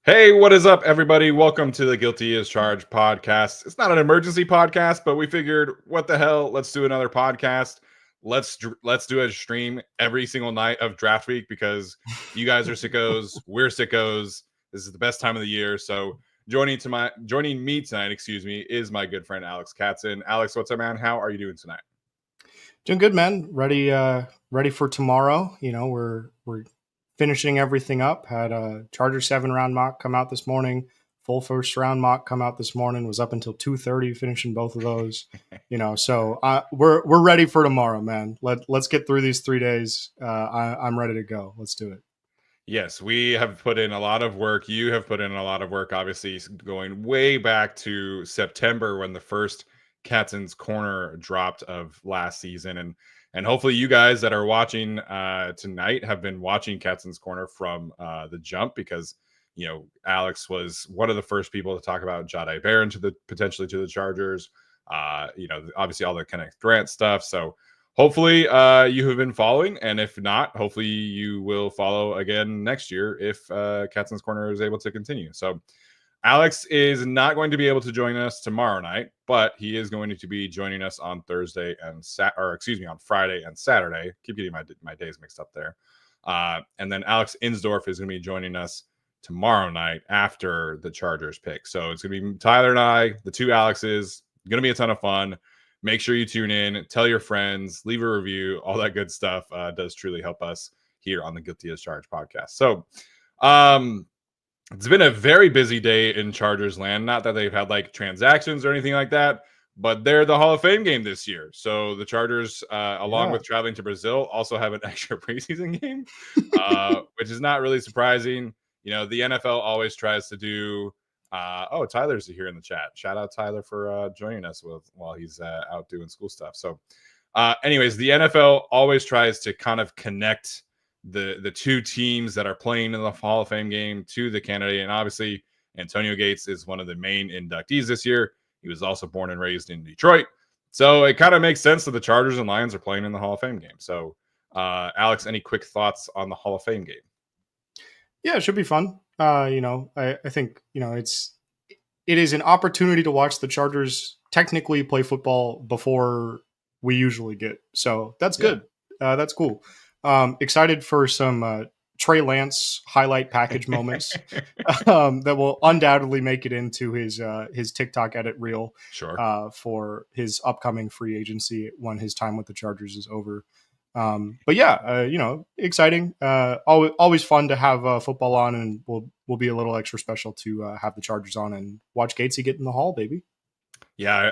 Hey, what is up, everybody? Welcome to the Guilty as Charged podcast. It's not an emergency podcast, but we figured, what the hell? Let's do another podcast. Let's do a stream every single night of draft week because you guys are sickos, we're sickos. This is the best time of the year. So joining me tonight, is my good friend Alex Katzen. Alex, what's up, man? How are you doing tonight? Doing good, man. Ready for tomorrow. We're finishing everything up. Had a Charger 7 round mock come out this morning. Full first round mock come out this morning. Was up until 2:30, finishing both of those. So we're ready for tomorrow, man. Let's get through these 3 days. I'm ready to go. Let's do it. Yes, we have put in a lot of work. You have put in a lot of work, obviously, going way back to September when the first Katzen's Corner dropped of last season. And hopefully you guys that are watching tonight have been watching Katzen's Corner from the jump because, Alex was one of the first people to talk about Jahdae Barron potentially to the Chargers. Obviously all the Kenneth Grant stuff. So hopefully you have been following, and if not, hopefully you will follow again next year if Katzen's Corner is able to continue. So Alex is not going to be able to join us tomorrow night, but he is going to be joining us on Thursday and on Friday and Saturday. Keep getting my days mixed up there. And then Alex Insdorf is going to be joining us tomorrow night after the Chargers pick. So it's going to be Tyler and I, the two Alexes. Going to be a ton of fun. Make sure you tune in, tell your friends, leave a review, all that good stuff does truly help us here on the Guilty as Charged podcast. So it's been a very busy day in Chargers land. Not that they've had like transactions or anything like that, but they're the Hall of Fame game this year. So the Chargers, along with traveling to Brazil, also have an extra preseason game, which is not really surprising. The NFL always tries to do Tyler's here in the chat. Shout out Tyler for joining us while he's out doing school stuff. So anyways, the NFL always tries to kind of connect the two teams that are playing in the Hall of Fame game to the candidate. And obviously Antonio Gates is one of the main inductees this year. He was also born and raised in Detroit. So it kind of makes sense that the Chargers and Lions are playing in the Hall of Fame game. So Alex, any quick thoughts on the Hall of Fame game? Yeah, it should be fun. I think, it is an opportunity to watch the Chargers technically play football before we usually get. So that's good. That's cool. Excited for some Trey Lance highlight package moments that will undoubtedly make it into his TikTok edit reel. Sure. For his upcoming free agency when his time with the Chargers is over. But yeah, exciting. Always fun to have football on, and will be a little extra special to have the Chargers on and watch Gatesy get in the Hall, baby. Yeah,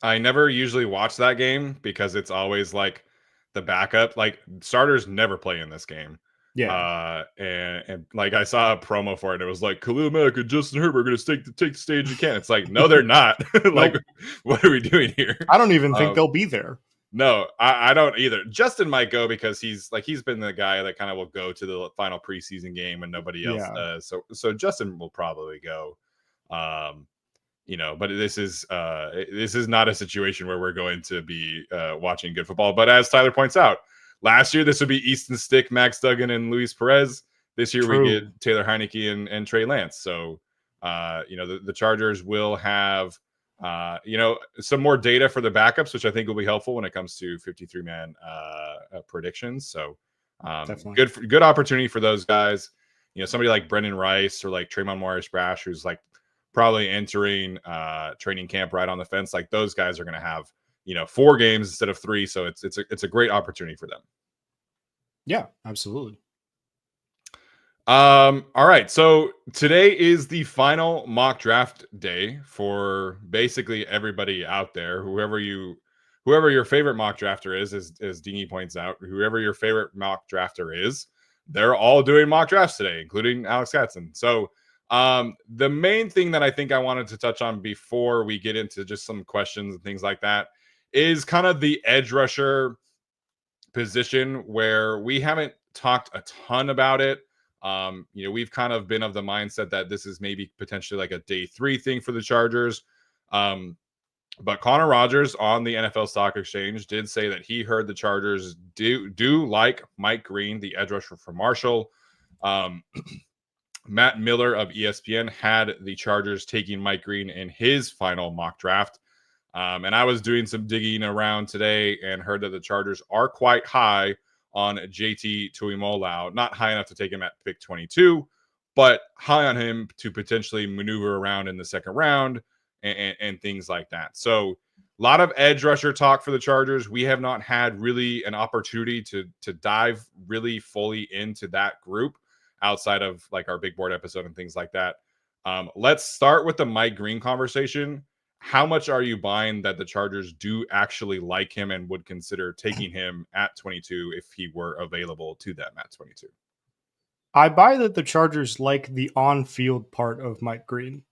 I never usually watch that game because it's always like the backup. Like starters never play in this game. Yeah. And like I saw a promo for it. It was like Khalil Mack and Justin Herbert are going to take the stage again. It's like, no, they're not. Like, Nope. What are we doing here? I don't even think they'll be there. No, I don't either. Justin might go because he's been the guy that kind of will go to the final preseason game when nobody else does. So Justin will probably go. But this is not a situation where we're going to be watching good football. But as Tyler points out, last year this would be Easton Stick, Max Duggan, and Luis Perez. This year we get Taylor Heineke and Trey Lance. So the Chargers will have some more data for the backups, which I think will be helpful when it comes to 53-man predictions. So good opportunity for those guys. Somebody like Brendan Rice or like Tremont Morris-Brash, who's like probably entering training camp right on the fence. Like those guys are going to have 4 games instead of 3, so it's a great opportunity for them. Yeah, absolutely. All right, so today is the final mock draft day for basically everybody out there. Whoever your favorite mock drafter is, as Dingy points out, whoever your favorite mock drafter is, they're all doing mock drafts today, including Alex Katzen. So the main thing that I think I wanted to touch on before we get into just some questions and things like that is kind of the edge rusher position, where we haven't talked a ton about it. We've kind of been of the mindset that this is maybe potentially like a day 3 thing for the Chargers. But Connor Rogers on the NFL Stock Exchange did say that he heard the Chargers do like Mike Green, the edge rusher for Marshall. Matt Miller of ESPN had the Chargers taking Mike Green in his final mock draft. And I was doing some digging around today and heard that the Chargers are quite high on JT Tuimoloau. Not high enough to take him at pick 22, but high on him to potentially maneuver around in the second round and things like that. So a lot of edge rusher talk for the Chargers. We have not had really an opportunity to dive really fully into that group outside of like our big board episode and things like that. Let's start with the Mike Green conversation. How much are you buying that the Chargers do actually like him and would consider taking him at 22 if he were available to them at 22? I buy that the Chargers like the on-field part of Mike Green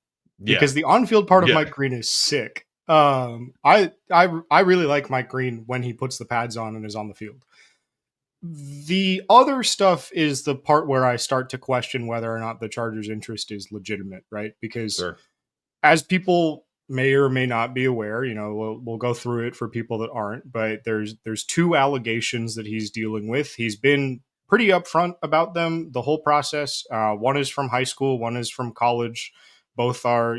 because the on-field part of Mike Green is sick. I really like Mike Green when he puts the pads on and is on the field. The other stuff is the part where I start to question whether or not the Chargers' interest is legitimate, right? Because as people may or may not be aware, we'll go through it for people that aren't, but there's 2 allegations that he's dealing with. He's been pretty upfront about them the whole process. One is from high school, one is from college. Both are,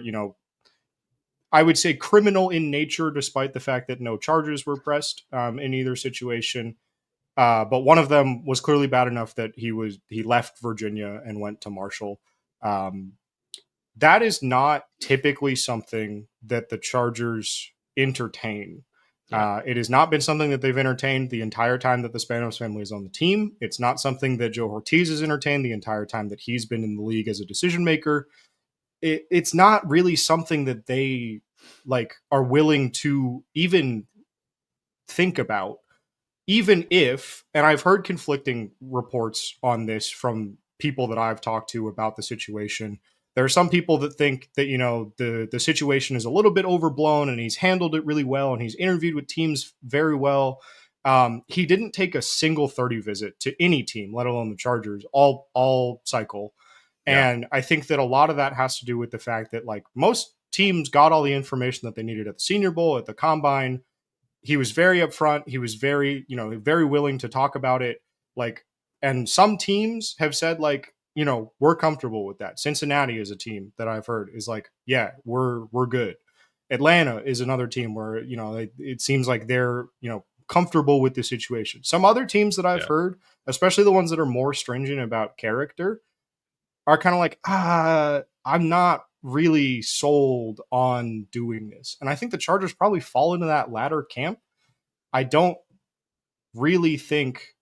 I would say criminal in nature, despite the fact that no charges were pressed in either situation. But one of them was clearly bad enough that he left Virginia and went to Marshall. That is not typically something that the Chargers entertain. It has not been something that they've entertained the entire time that the Spanos family is on the team. It's not something that Joe Ortiz has entertained the entire time that he's been in the league as a decision maker. It's not really something that they are willing to even think about. Even if, and I've heard conflicting reports on this from people that I've talked to about the situation. There are some people that think that, the situation is a little bit overblown and he's handled it really well and he's interviewed with teams very well. He didn't take a single 30 visit to any team, let alone the Chargers, all cycle. Yeah. And I think that a lot of that has to do with the fact that most teams got all the information that they needed at the Senior Bowl, at the Combine. He was very upfront. He was very, very willing to talk about it. And some teams have said we're comfortable with that. Cincinnati is a team that I've heard is yeah, we're good. Atlanta is another team where, it seems like they're, comfortable with the situation. Some other teams that I've heard, especially the ones that are more stringent about character, are kind of I'm not really sold on doing this. And I think the Chargers probably fall into that latter camp. I don't really think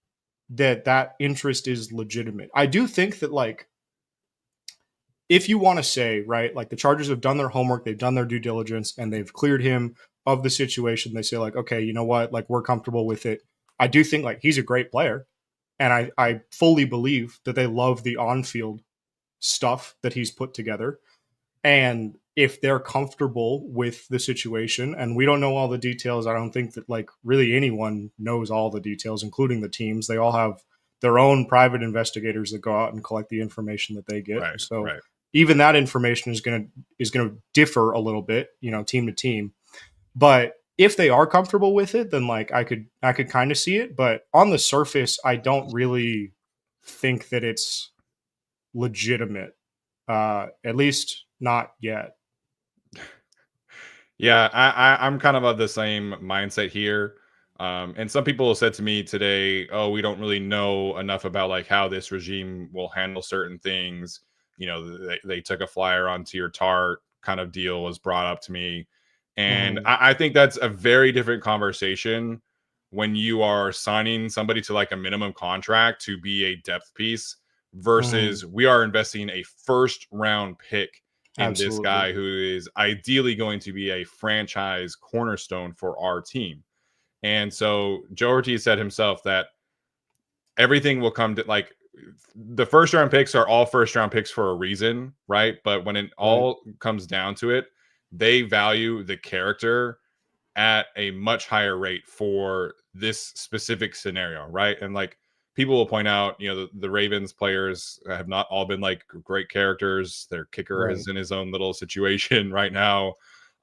that interest is legitimate. I do think that if you want to say, right, the Chargers have done their homework, they've done their due diligence, and they've cleared him of the situation. They say okay, you know what? We're comfortable with it. I do think he's a great player. And I fully believe that they love the on-field stuff that he's put together. And if they're comfortable with the situation, and we don't know all the details, I don't think that really anyone knows all the details, including the teams. They all have their own private investigators that go out and collect the information that they get. Even that information is going to differ a little bit, team to team. But if they are comfortable with it, then I could kind of see it. But on the surface, I don't really think that it's legitimate, at least not yet. Yeah, I'm kind of the same mindset here. And some people have said to me today, oh, we don't really know enough about how this regime will handle certain things. They took a flyer on Tier Tart kind of deal was brought up to me. And I think that's a very different conversation when you are signing somebody to a minimum contract to be a depth piece versus we are investing a first round pick in this guy who is ideally going to be a franchise cornerstone for our team. And so Joe Ortiz said himself that everything will come to the first round picks are all first round picks for a reason, right? But when it all comes down to it, they value the character at a much higher rate for this specific scenario, right? And people will point out, the Ravens players have not all been great characters. Their kicker is in his own little situation right now.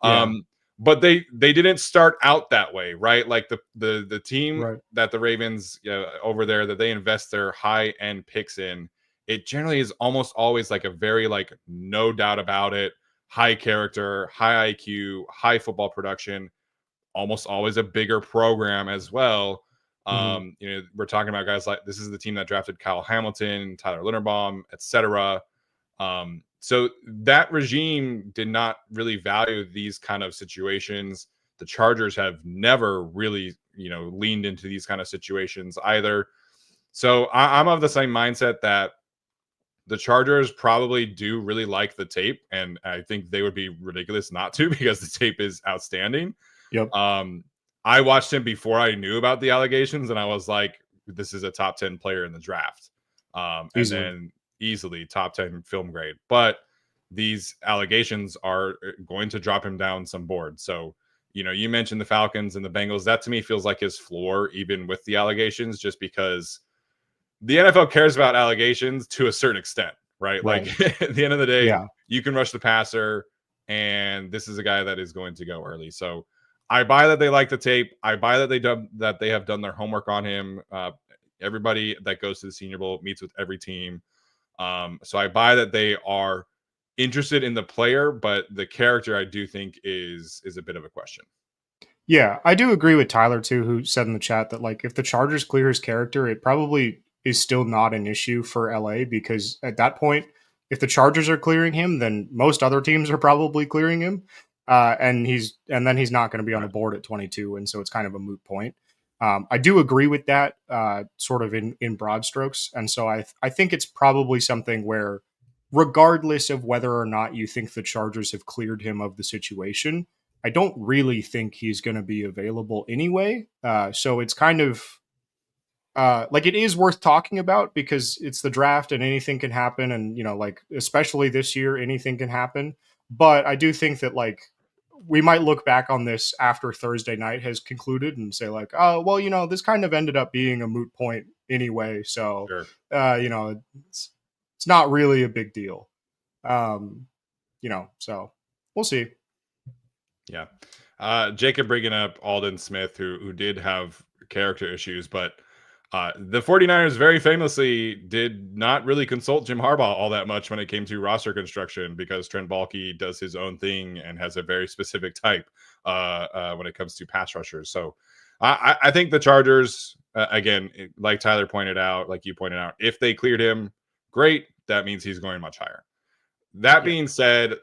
But they didn't start out that way, right? The team that the Ravens over there that they invest their high end picks in it generally is almost always like a very like no doubt about it, high character, high IQ, high football production, almost always a bigger program as well. Mhm. We're talking about guys like this is the team that drafted Kyle Hamilton, Tyler Linderbaum, etc. So that regime did not really value these kind of situations. The Chargers have never really, leaned into these kind of situations either. So I'm of the same mindset that the Chargers probably do really like the tape, and I think they would be ridiculous not to because the tape is outstanding. Yep. Um, I watched him before I knew about the allegations, and I was like, "This is a top 10 player in the draft," and Easily. then easily top 10 film grade. But these allegations are going to drop him down some boards. So, you mentioned the Falcons and the Bengals. That to me feels like his floor, even with the allegations, just because the NFL cares about allegations to a certain extent, right? Like Right. at the end of the day, Yeah. you can rush the passer, and this is a guy that is going to go early. So I buy that they like the tape. I buy that they have done their homework on him. Everybody that goes to the Senior Bowl meets with every team. So I buy that they are interested in the player, but the character I do think is a bit of a question. Yeah, I do agree with Tyler too, who said in the chat that like if the Chargers clear his character, it probably is still not an issue for LA because at that point, if the Chargers are clearing him, then most other teams are probably clearing him, and then he's not going to be on the Right. board at 22, and so it's kind of a moot point. I do agree with that, sort of in broad strokes, and so I think it's probably something where, regardless of whether or not you think the Chargers have cleared him of the situation, I don't really think he's going to be available anyway. So it's kind of like it is worth talking about because it's the draft and anything can happen. And, like, especially this year, anything can happen. But I do think that, like, we might look back on this after Thursday night has concluded and say, like, oh, well, this kind of ended up being a moot point anyway. So, Sure. it's, it's not really a big deal. So we'll see. Yeah. Jacob bringing up Alden Smith, who did have character issues, but the 49ers very famously did not really consult Jim Harbaugh all that much when it came to roster construction because Trent Baalke does his own thing and has a very specific type when it comes to pass rushers. So I think the Chargers, again, like Tyler pointed out, like you pointed out, if they cleared him, great. That means he's going much higher. That Yeah. being said,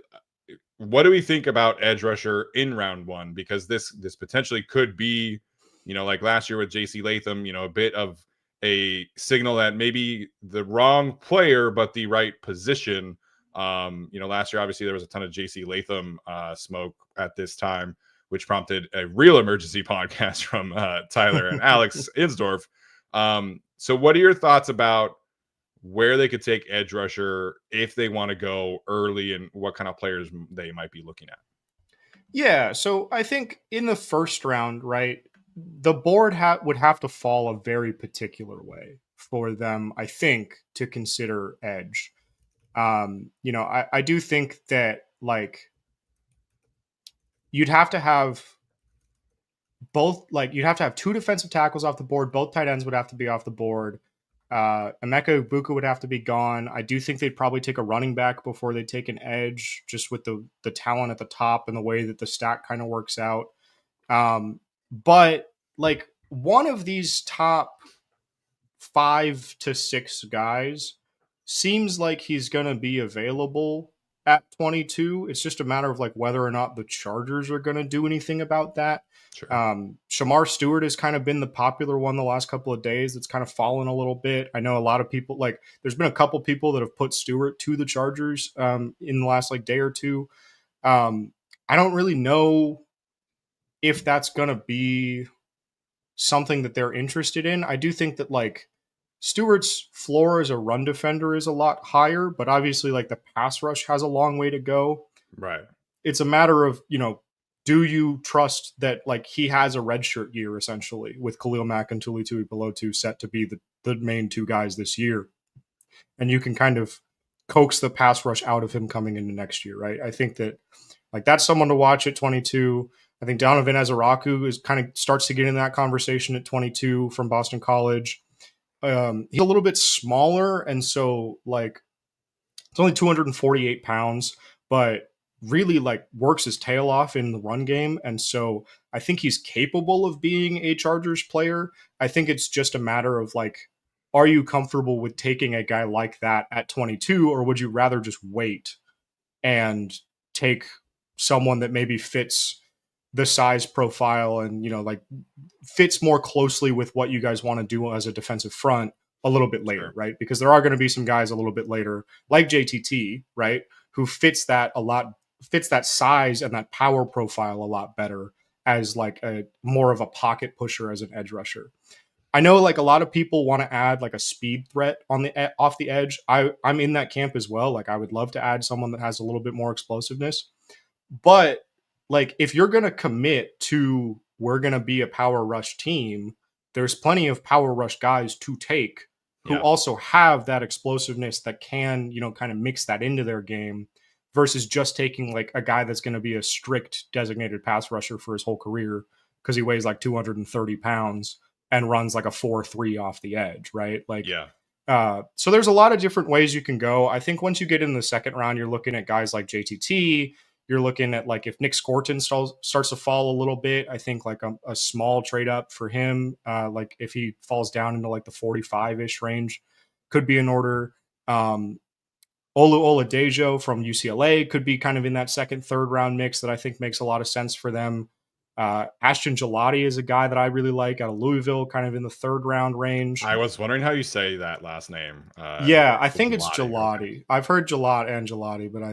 what do we think about edge rusher in round one? Because this potentially could be, like last year with JC Latham, a bit of a signal that maybe the wrong player but the right position. Last year obviously there was a ton of JC Latham smoke at this time, which prompted a real emergency podcast from Tyler and Alex Insdorf. So what are your thoughts about where they could take edge rusher if they want to go early and what kind of players they might be looking at? Yeah, so I think in the first round, right, the board would have to fall a very particular way for them, I think, to consider edge. I do think that like you'd have to have you'd have to have two defensive tackles off the board, both tight ends would have to be off the board. Emeka Ibuka would have to be gone. I do think they'd probably take a running back before they take an edge, just with the talent at the top and the way that the stack kind of works out. But like one of these top 5 to 6 guys seems like he's going to be available at 22. It's just a matter of like whether or not the Chargers are going to do anything about that. Sure. Shamar Stewart has kind of been the popular one the last couple of days. It's kind of fallen a little bit. I know a lot of people there's been a couple people that have put Stewart to the Chargers in the last day or two. I don't really know if that's going to be something that they're interested in. I do think that Stewart's floor as a run defender is a lot higher, but obviously the pass rush has a long way to go. Right. It's a matter of, do you trust that he has a redshirt year essentially with Khalil Mack and Tuli Tuipulotu set to be the main two guys this year? And you can kind of coax the pass rush out of him coming into next year, right? I think that that's someone to watch at 22. I think Donovan Ezeraku is kind of starts to get in that conversation at 22 from Boston College. he's a little bit smaller, and so like it's only 248 pounds, but really like works his tail off in the run game. And so I think he's capable of being a Chargers player. I think it's just a matter of like, are you comfortable with taking a guy like that at 22, or would you rather just wait and take someone that maybe fits the size profile and, like fits more closely with what you guys want to do as a defensive front a little bit later, Sure. right? Because there are going to be some guys a little bit later, like JTT, right, who fits that size and that power profile a lot better as like a more of a pocket pusher as an edge rusher. I know like a lot of people want to add like a speed threat on the off the edge. I'm in that camp as well. Like I would love to add someone that has a little bit more explosiveness. But like if you're going to commit to we're going to be a power rush team, there's plenty of power rush guys to take who also have that explosiveness that can, kind of mix that into their game versus just taking like a guy that's going to be a strict designated pass rusher for his whole career because he weighs like 230 pounds and runs like a 4.3 off the edge, right? Like, so there's a lot of different ways you can go. I think once you get in the second round, you're looking at guys like JTT. You're looking at like if Nick Scorton starts to fall a little bit, I think like a small trade up for him, like if he falls down into like the 45-ish range, could be in order. Olu Oladejo from UCLA could be kind of in that second, third round mix that I think makes a lot of sense for them. Ashton Gelati is a guy that I really like out of Louisville, kind of in the third round range. I was wondering how you say that last name. I think it's Gelati. Okay. I've heard Gelat and Gelati, but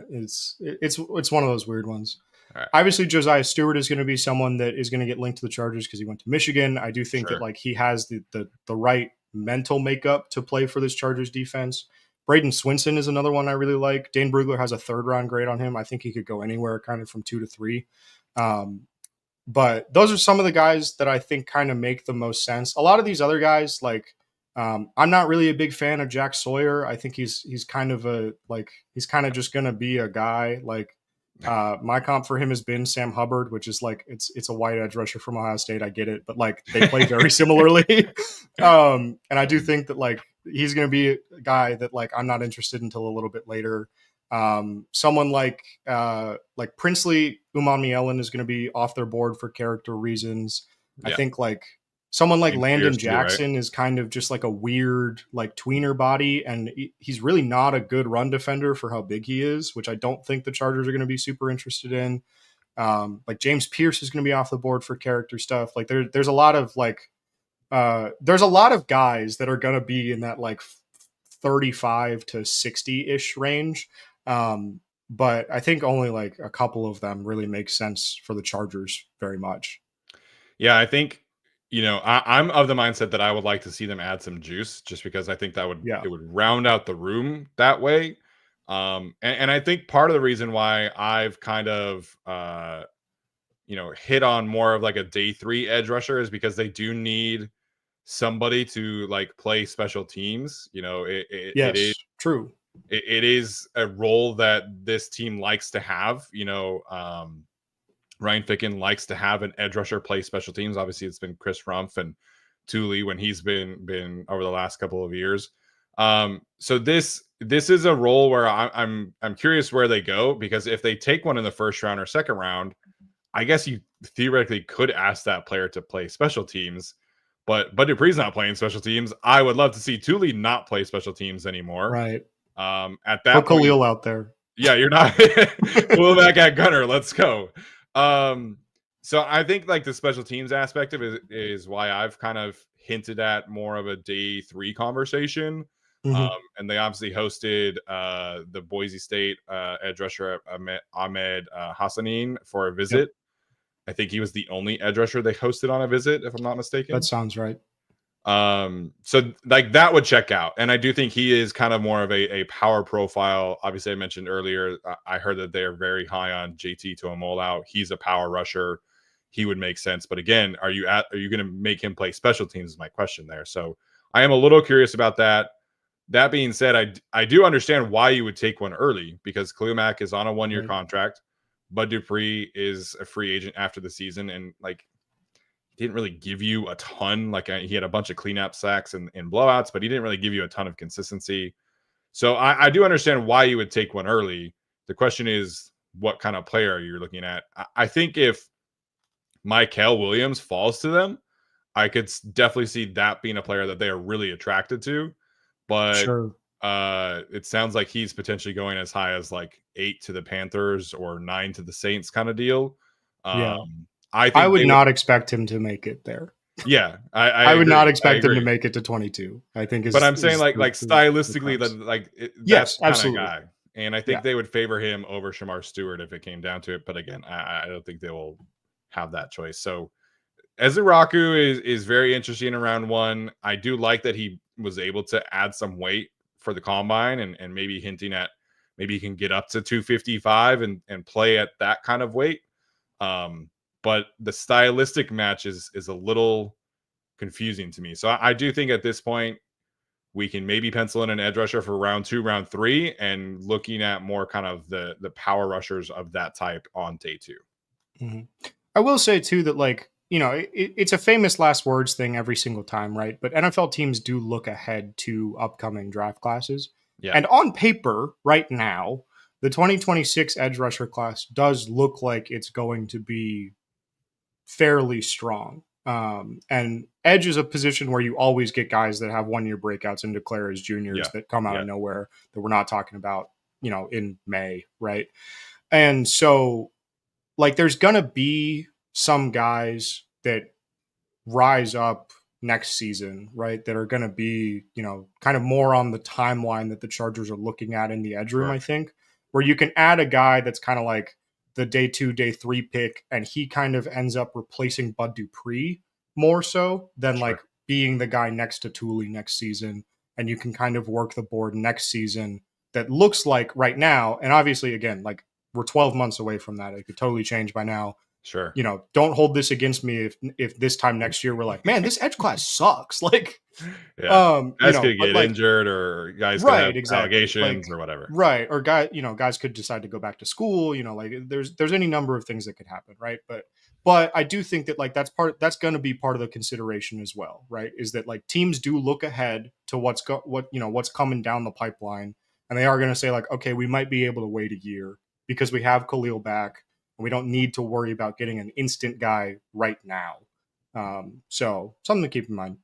it's one of those weird ones. Right. Obviously, Josiah Stewart is going to be someone that is going to get linked to the Chargers because he went to Michigan. I do think that like he has the right mental makeup to play for this Chargers defense. Braden Swinson is another one I really like. Dane Brugler has a third round grade on him. I think he could go anywhere kind of from 2 to 3. But those are some of the guys that I think kind of make the most sense. A lot of these other guys, like I'm not really a big fan of Jack Sawyer. I think he's kind of just going to be a guy like my comp for him has been Sam Hubbard, which is like it's a white edge rusher from Ohio State. I get it, but like they play very similarly. And I do think that like he's going to be a guy that like I'm not interested until a little bit later. Someone like Princely Umanmielen is going to be off their board for character reasons. I think like someone like Landon Jackson is kind of just like a weird like tweener body, and he's really not a good run defender for how big he is, which I don't think the Chargers are going to be super interested in. Like James Pierce is going to be off the board for character stuff. Like there's a lot of like there's a lot of guys that are going to be in that like 35 to 60-ish range. But I think only like a couple of them really make sense for the Chargers very much. Yeah, I think, I'm of the mindset that I would like to see them add some juice just because I think that it would round out the room that way. And I think part of the reason why I've kind of, hit on more of like a day 3 edge rusher is because they do need somebody to like play special teams. It is true. It is a role that this team likes to have. Ryan Ficken likes to have an edge rusher play special teams. Obviously, it's been Chris Rumph and Thule when he's been over the last couple of years. So this is a role where I'm curious where they go, because if they take one in the first round or second round, I guess you theoretically could ask that player to play special teams. But Dupree's not playing special teams. I would love to see Thule not play special teams anymore. Right. At that point, Khalil out there. Yeah, you're not. We'll back at Gunner. Let's go. So I think like the special teams aspect of it is why I've kind of hinted at more of a day 3 conversation. Mm-hmm. And they obviously hosted the Boise State edge rusher Ahmed Hassanin for a visit. Yep. I think he was the only edge rusher they hosted on a visit, if I'm not mistaken. That sounds right. So like that would check out. And I do think he is kind of more of a power profile. Obviously, I mentioned earlier, I heard that they're very high on JT Tuimoloau. He's a power rusher. He would make sense. But again, are you going to make him play special teams is my question there. So I am a little curious about that. That being said, I do understand why you would take one early, because Khalil Mack is on a 1-year contract. Bud Dupree is a free agent after the season. And like, didn't really give you a ton. Like he had a bunch of cleanup sacks and blowouts, but he didn't really give you a ton of consistency. So I do understand why you would take one early. The question is, what kind of player you're looking at. I think if Michael Williams falls to them, I could definitely see that being a player that they are really attracted to. But Sure. it sounds like he's potentially going as high as like 8 to the Panthers or 9 to the Saints kind of deal. Yeah. I I think would they would. not expect him to make it there. Yeah, I I would not agree. I expect him to agree. make it to 22. I think But I'm saying is like the stylistically, crux. that's Yes, the kind of absolutely. guy, and I think Yeah. they would favor him over Shamar Stewart if it came down to it. But again, I don't think they will have that choice. So Ezuraku is very interesting in round one. I do like that he was able to add some weight for the combine and maybe hinting at maybe he can get up to 255 and play at that kind of weight. But the stylistic match is a little confusing to me. So I do think at this point we can maybe pencil in an edge rusher for round 2, round 3, and looking at more kind of the power rushers of that type on day 2. Mhm. I will say too that like it's a famous last words thing every single time, right? But NFL teams do look ahead to upcoming draft classes, Yeah, and on paper, right now, the 2026 edge rusher class does look like it's going to be fairly strong. And edge is a position where you always get guys that have 1 year breakouts and declare as juniors yeah, that come out yeah, of nowhere that we're not talking about, in May, right? And so like there's gonna be some guys that rise up next season, right? That are gonna be, kind of more on the timeline that the Chargers are looking at in the edge room, sure, I think, where you can add a guy that's kind of like the day 2, day 3 pick, and he kind of ends up replacing Bud Dupree more so than like sure. being the guy next to Tooley next season. And you can kind of work the board next season that looks like right now, and obviously again, like we're 12 months away from that. It could totally change by now. Sure. Don't hold this against me if this time next year we're like, man, this edge class sucks. Like, Yeah. Guys could but get like, injured or guys could have right, exactly. allegations Like, or whatever. right. Or guys could decide to go back to school, like there's any number of things that could happen. Right. But I do think that like that's going to be part of the consideration as well. Right. Is that like teams do look ahead to what's coming down the pipeline. And they are going to say like, okay, we might be able to wait a year because we have Khalil back. We don't need to worry about getting an instant guy right now. So something to keep in mind.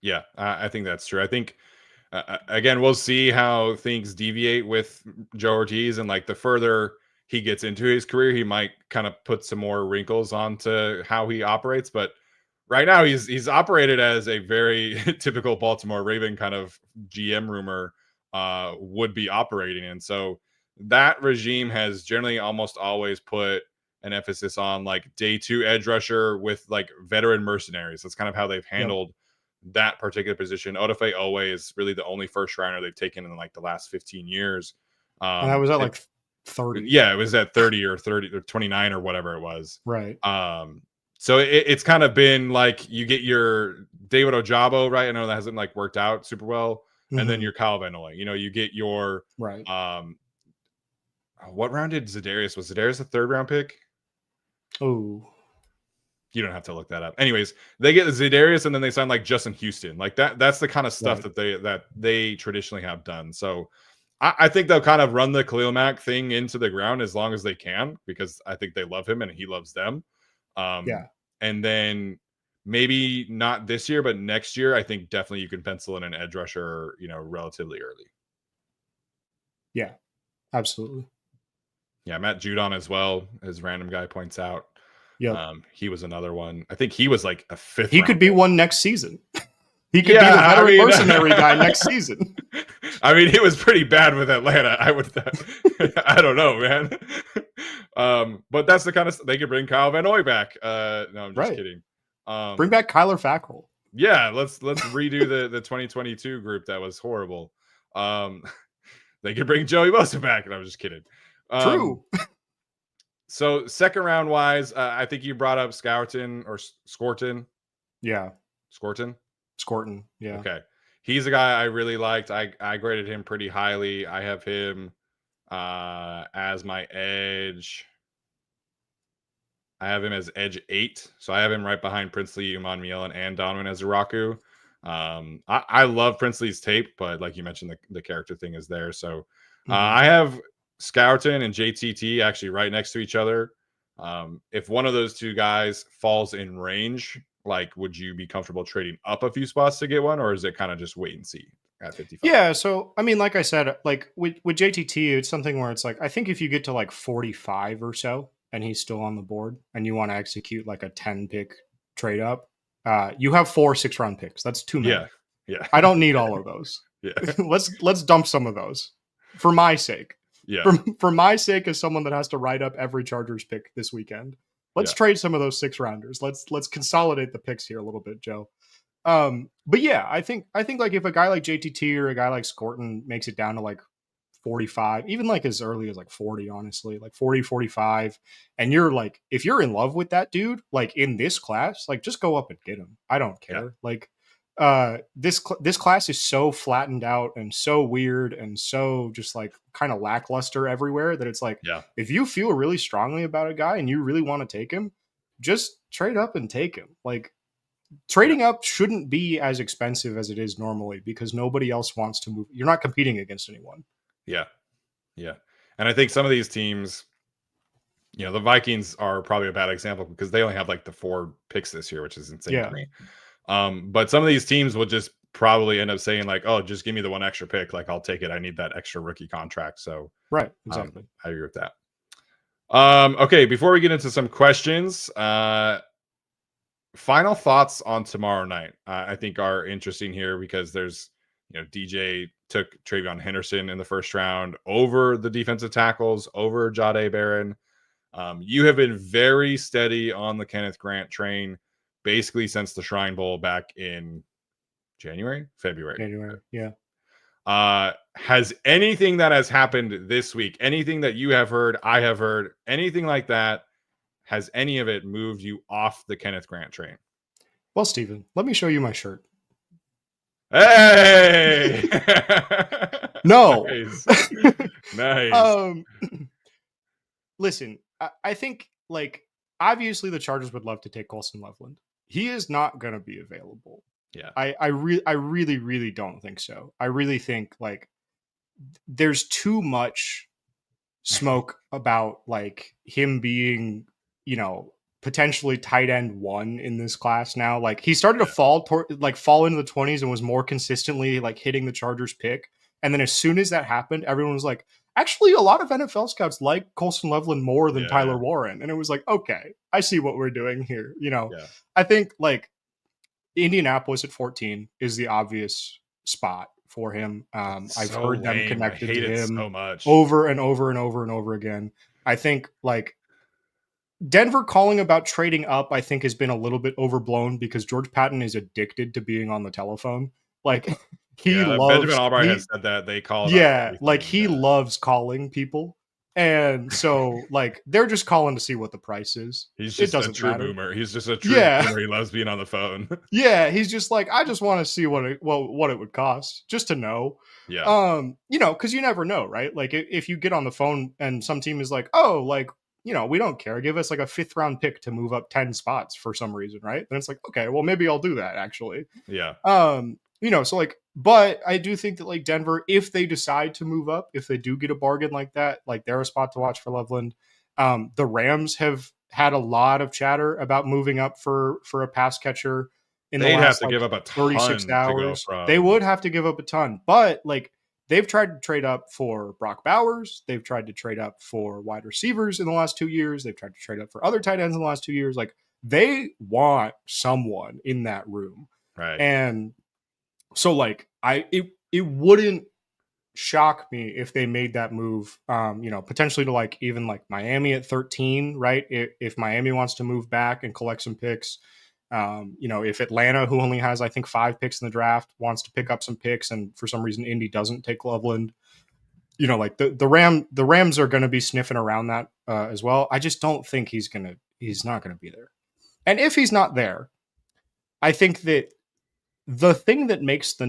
Yeah, I think that's true. I think again, we'll see how things deviate with Joe Ortiz, and like the further he gets into his career, he might kind of put some more wrinkles onto how he operates. But right now, he's operated as a very typical Baltimore Raven kind of GM rumor would be operating, and so that regime has generally almost always put an emphasis on like day 2 edge rusher with like veteran mercenaries. That's kind of how they've Yep. handled that particular position. Odafe Owe is really the only first rounder they've taken in like the last 15 years. And that was at It, like 30. yeah, it was at 30 or 30 or 29 or whatever it was. Right. So it's kind of been like you get your David Ojabo, right? I know that hasn't like worked out super well. And then Mm-hmm. your Kyle Van Noy. You get your Right. what round did Zedarius? Was Zedarius a 3rd round pick? Oh. You don't have to look that up. Anyways, they get Zedarius and then they sign like Justin Houston. Like that's the kind of stuff Right. that they traditionally have done. So I think they'll kind of run the Khalil Mack thing into the ground as long as they can because I think they love him and he loves them. Yeah. And then maybe not this year, but next year, I think definitely you can pencil in an edge rusher, relatively early. Yeah. Absolutely. Yeah, Matt Judon as well, as random guy points out. Yep. He was another one. I think he was like a 5th He round could be pick. one next season. He could be Yeah, the I veteran mean, mercenary guy next season. I mean, it was pretty bad with Atlanta. I would, I don't know, man. But that's the kind of they could bring Kyle Van Noy back. No, I'm just Right. kidding. Bring back Kyler Fackrell. Yeah, let's redo the 2022 group that was horrible. They could bring Joey Bosa back, and I'm just kidding. True. So 2nd round wise, I think you brought up Scourton or Scorton. Yeah. Scorton. Scorton. Yeah. Okay. He's a guy I really liked. I graded him pretty highly. I have him as my edge. I have him as edge 8. So I have him right behind Princely, Uman Mielen, and Donovan Ezuraku. I love Princely's tape, but like you mentioned, the character thing is there. So I have Scourton and JTT actually right next to each other. If one of those two guys falls in range, like, would you be comfortable trading up a few spots to get one, or is it kind of just wait and see at 55? Yeah, so I mean, like I said, like with JTT, it's something where it's like I think if you get to like 45 or so, and he's still on the board, and you want to execute like a 10 pick trade up, you have 4 6-round picks. That's too many. Yeah, yeah, I don't need all of those. yeah, let's dump some of those for my sake. yeah, For my sake, as someone that has to write up every Chargers pick this weekend, let's yeah. trade some of those 6-rounders. Let's consolidate the picks here a little bit, Joe. But yeah, I think like if a guy like JTT or a guy like Scorton makes it down to like 45, even like as early as like 40, honestly, like 40, 45, and you're like, if you're in love with that dude, like in this class, like just go up and get him. I don't care. Yeah. Like, this class is so flattened out and so weird and so just like kind of lackluster everywhere that it's like, Yeah. if you feel really strongly about a guy and you really want to take him, just trade up and take him. Like, trading up shouldn't be as expensive as it is normally because nobody else wants to move. You're not competing against anyone. Yeah. Yeah. And I think some of these teams, you know, the Vikings are probably a bad example because they only have like the 4 picks this year, which is insane to me. But some of these teams will just probably end up saying like, oh, just give me the 1 extra pick. Like, I'll take it. I need that extra rookie contract. So right. Exactly. I agree with that. Okay. Before we get into some questions, final thoughts on tomorrow night, I think are interesting here because there's, you know, DJ took Travion Henderson in the first round over the defensive tackles, over Jahdae Barron. You have been very steady on the Kenneth Grant train basically since the Shrine Bowl back in February. Yeah. Has anything that has happened this week, anything that you have heard, I have heard, anything like that, has any of it moved you off the Kenneth Grant train? Well, Steven, let me show you my shirt. Hey! No. Nice. Listen, I think, like, obviously the Chargers would love to take Colson Loveland. He is not going to be available. Yeah. I really, really don't think so. I really think, like, there's too much smoke about, like, him being, you know, potentially tight end 1 in this class now. Like, he started to fall into the 20s and was more consistently like hitting the Chargers pick. And then as soon as that happened, everyone was like, actually, a lot of NFL scouts like Colson Loveland more than Tyler Warren. And it was like, okay, I see what we're doing here. You know, I think like Indianapolis at 14 is the obvious spot for him. I've heard them connected to him so much over and over and over and over again. I think like Denver calling about trading up, I think, has been a little bit overblown because George Patton is addicted to being on the telephone. Like, he loves Benjamin Albright has said that they call like he loves calling people. And so like they're just calling to see what the price is. He's just a true boomer. He's just a true boomer. He loves being on the phone. He's just like, I just want to see what it would cost just to know. You know, because you never know, right? Like if you get on the phone and some team is like, oh, like, you know, we don't care. Give us like a 5th round pick to move up 10 spots for some reason, right? Then it's like, okay, well, maybe I'll do that actually. Yeah. You know, so like, but I do think that like Denver, if they decide to move up, if they do get a bargain like that, like they're a spot to watch for Loveland. The Rams have had a lot of chatter about moving up for a pass catcher in the last give up a ton 36 hours. They would have to give up a ton, but like they've tried to trade up for Brock Bowers. They've tried to trade up for wide receivers in the last 2 years. They've tried to trade up for other tight ends in the last 2 years. Like they want someone in that room. Right. And so like it wouldn't shock me if they made that move, you know, potentially to like even like Miami at 13, right? If Miami wants to move back and collect some picks, you know, if Atlanta, who only has I think 5 picks in the draft, wants to pick up some picks, and for some reason Indy doesn't take Loveland, you know, like the Rams are going to be sniffing around that as well. I just don't think he's not going to be there. And if he's not there, I think that the thing that makes the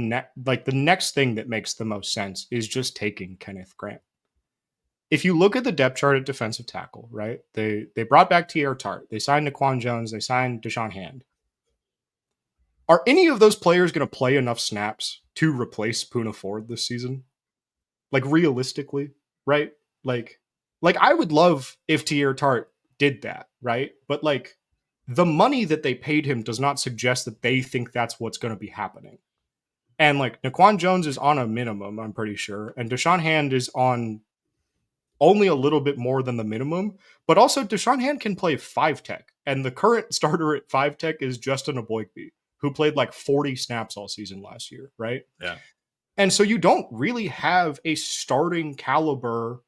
next thing that makes the most sense is just taking Kenneth Grant. if you look at the depth chart at defensive tackle, right? They brought back Teair Tart. They signed Naquan Jones. They signed Deshaun Hand. Are any of those players going to play enough snaps to replace Poona Ford this season? Like realistically, right? Like I would love if Teair Tart did that, right? But like the money that they paid him does not suggest that they think that's what's going to be happening. And like Naquan Jones is on a minimum, I'm pretty sure, and Deshaun Hand is on only a little bit more than the minimum. But also Deshaun Hand can play 5-tech, and the current starter at 5-tech is Justin Aboigbe, who played like 40 snaps all season last year, right? Yeah. And so you don't really have a starting caliber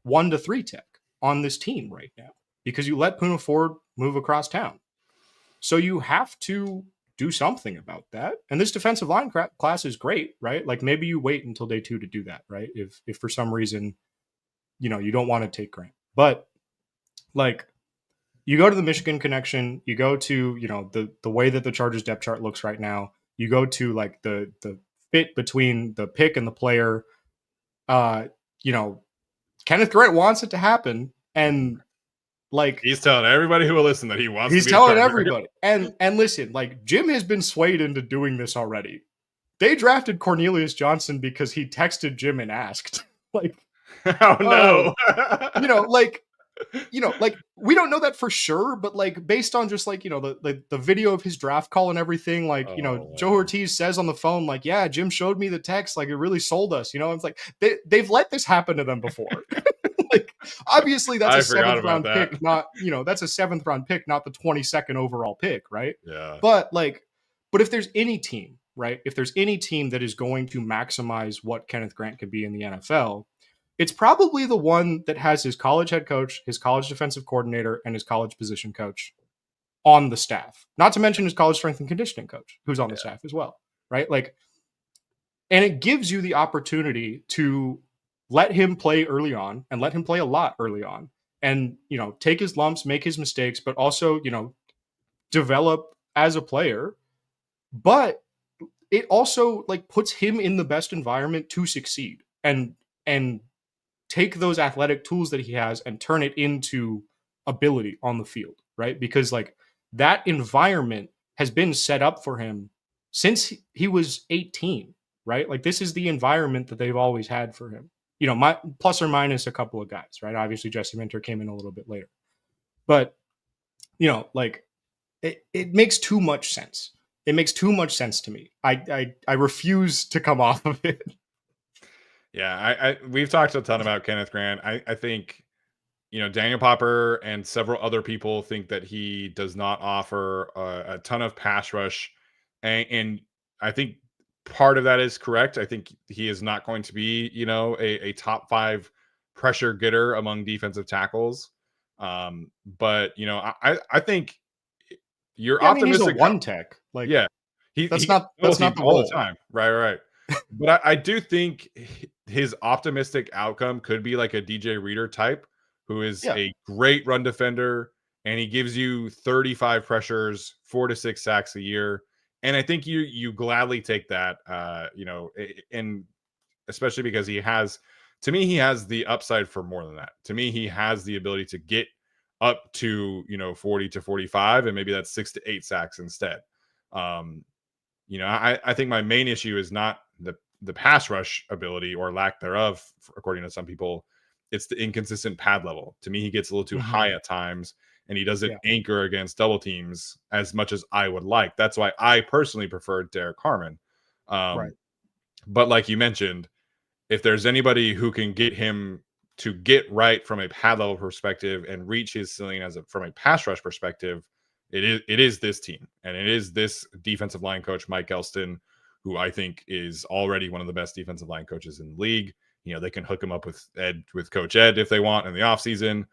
1 to 3 tech on this team right now because you let Poona Ford move across town. So you have to do something about that. And this defensive line class is great, right? Like maybe you wait until day 2 to do that, right? If for some reason, you know, you don't want to take Grant. But like you go to the Michigan connection, you go to, you know, the way that the Chargers depth chart looks right now, you go to like the fit between the pick and the player. You know, Kenneth Grant wants it to happen, and like He's telling everybody who will listen that he wants he's to be telling a Charger. everybody. And listen, like Jim has been swayed into doing this already. They drafted Cornelius Johnson because he texted Jim and asked, like, Oh no. you know, like we don't know that for sure, but like based on just like, you know, the video of his draft call and everything, like, you know, Joe Ortiz says on the phone, like, yeah, Jim showed me the text, like it really sold us, you know. It's like they've let this happen to them before. Like obviously that's a 7th round pick, not, you know, that's a 7th round pick, not the 22nd overall pick, right? Yeah. But if there's any team, right? If there's any team that is going to maximize what Kenneth Grant could be in the NFL, it's probably the one that has his college head coach, his college defensive coordinator, and his college position coach on the staff. Not to mention his college strength and conditioning coach, who's on the staff as well, right? Like, and it gives you the opportunity to let him play early on and let him play a lot early on and, you know, take his lumps, make his mistakes, but also, you know, develop as a player. But it also like puts him in the best environment to succeed and take those athletic tools that he has and turn it into ability on the field, right? Because like that environment has been set up for him since he was 18, right? Like this is the environment that they've always had for him. You know, my plus or minus a couple of guys, right? Obviously Jesse Minter came in a little bit later. But, you know, like it makes too much sense. It makes too much sense to me. I refuse to come off of it. Yeah, we've talked a ton about Kenneth Grant. I think, you know, Daniel Popper and several other people think that he does not offer a ton of pass rush, and I think part of that is correct. I think he is not going to be, you know, a top 5 pressure getter among defensive tackles. But you know, I think you're optimistic. He's a 1 tech. Like, yeah, that's not the all goal. the time. Right. But I do think his optimistic outcome could be like a DJ Reader type, who is a great run defender, and he gives you 35 pressures, 4 to 6 sacks a year. And I think you gladly take that, you know, and especially because he has the upside for more than that. To me, he has the ability to get up to, you know, 40 to 45, and maybe that's 6 to 8 sacks instead. You know, I think my main issue is not the pass rush ability or lack thereof, according to some people. It's the inconsistent pad level. To me, he gets a little too high at times, and he doesn't anchor against double teams as much as I would like. That's why I personally prefer Derek Harmon. Right. But like you mentioned, if there's anybody who can get him to get right from a pad level perspective and reach his ceiling from a pass rush perspective, it is this team, and it is this defensive line coach, Mike Elston, who I think is already one of the best defensive line coaches in the league. You know, they can hook him up with Coach Ed if they want in the offseason.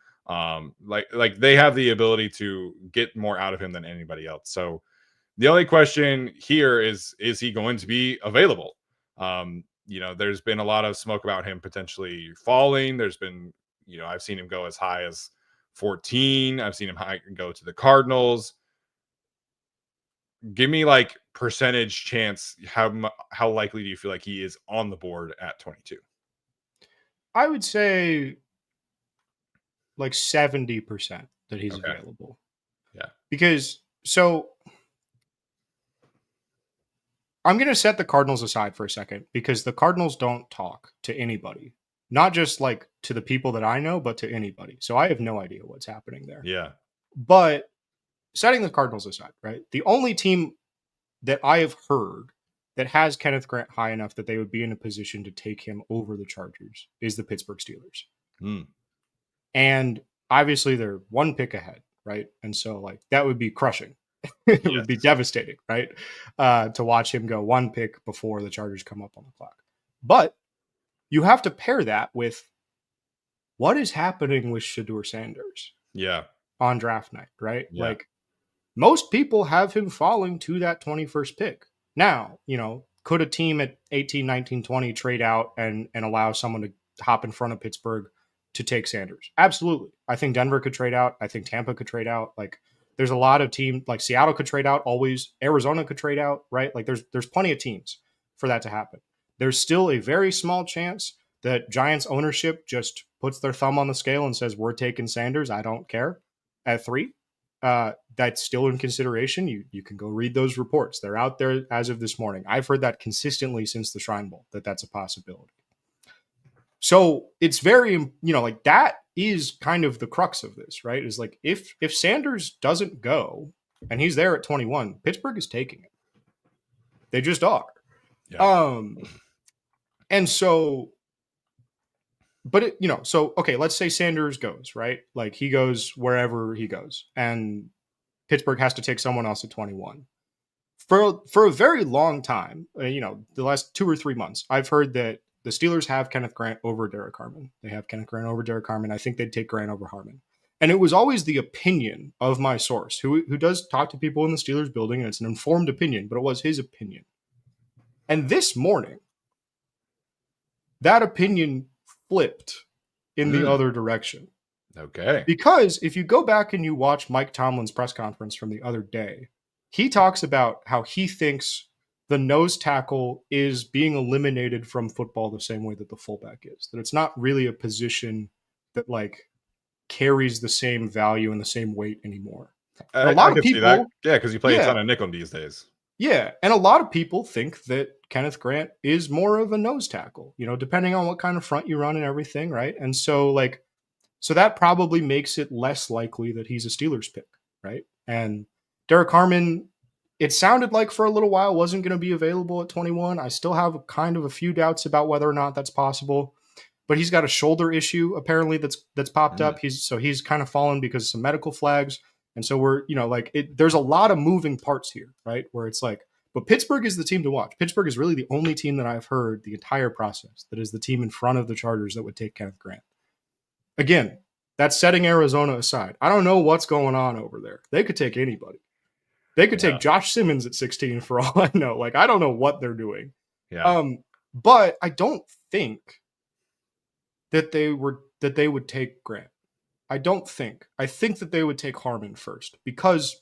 Like they have the ability to get more out of him than anybody else. So the only question here is he going to be available? You know, there's been a lot of smoke about him potentially falling. There's been, you know, I've seen him go as high as 14. I've seen him go to the Cardinals. Give me like percentage chance. How likely do you feel like he is on the board at 22? I would say like 70% that he's Okay. available. Yeah. Because so I'm going to set the Cardinals aside for a second because the Cardinals don't talk to anybody, not just like to the people that I know, but to anybody. So I have no idea what's happening there. Yeah. But setting the Cardinals aside, right? The only team that I have heard that has Kenneth Grant high enough that they would be in a position to take him over the Chargers is the Pittsburgh Steelers. Mm. And obviously they're one pick ahead, right? And so like that would be crushing. It would be devastating, right? To watch him go one pick before the Chargers come up on the clock. But you have to pair that with what is happening with Shedeur Sanders on draft night, right? Yeah. Like most people have him falling to that 21st pick. Now, could a team at 18, 19, 20 trade out and allow someone to hop in front of Pittsburgh to take Sanders? Absolutely. I think Denver could trade out. I think Tampa could trade out. Like there's a lot of teams, like Seattle could trade out always. Arizona could trade out, right? Like there's plenty of teams for that to happen. There's still a very small chance that Giants ownership just puts their thumb on the scale and says, we're taking Sanders. I don't care at 3. That's still in consideration. You can go read those reports. They're out there as of this morning. I've heard that consistently since the Shrine Bowl, that's a possibility. So it's very, like that is kind of the crux of this, right? Is like if Sanders doesn't go and he's there at 21, Pittsburgh is taking it. They just are. Yeah. And so, but so okay, let's say Sanders goes, right? Like he goes wherever he goes, and Pittsburgh has to take someone else at 21. For a very long time, the last 2 or 3 months, I've heard that the Steelers have Kenneth Grant over Derek Harmon. They have Kenneth Grant over Derek Harmon. I think they'd take Grant over Harmon. And it was always the opinion of my source, who does talk to people in the Steelers building, and it's an informed opinion, but it was his opinion. And this morning, that opinion flipped in the other direction. Okay. Because if you go back and you watch Mike Tomlin's press conference from the other day, he talks about how he thinks the nose tackle is being eliminated from football the same way that the fullback is. That it's not really a position that like carries the same value and the same weight anymore. And a lot of people, see that. Yeah, because you play a ton of nickel these days. Yeah, and a lot of people think that Kenneth Grant is more of a nose tackle, depending on what kind of front you run and everything, right? And so that probably makes it less likely that he's a Steelers pick, right? And Derek Harmon, it sounded like for a little while wasn't going to be available at 21. I still have kind of a few doubts about whether or not that's possible, but he's got a shoulder issue apparently that's popped up. He's kind of fallen because of some medical flags, and so we're there's a lot of moving parts here, right? Where it's like, but Pittsburgh is the team to watch. Pittsburgh is really the only team that I've heard the entire process that is the team in front of the Chargers that would take Kenneth Grant. Again, that's setting Arizona aside. I don't know what's going on over there. They could take anybody. They could take Josh Simmons at 16 for all I know. Like, I don't know what they're doing. Yeah. But I don't think that they would take Grant. I don't think. I think that they would take Harmon first, because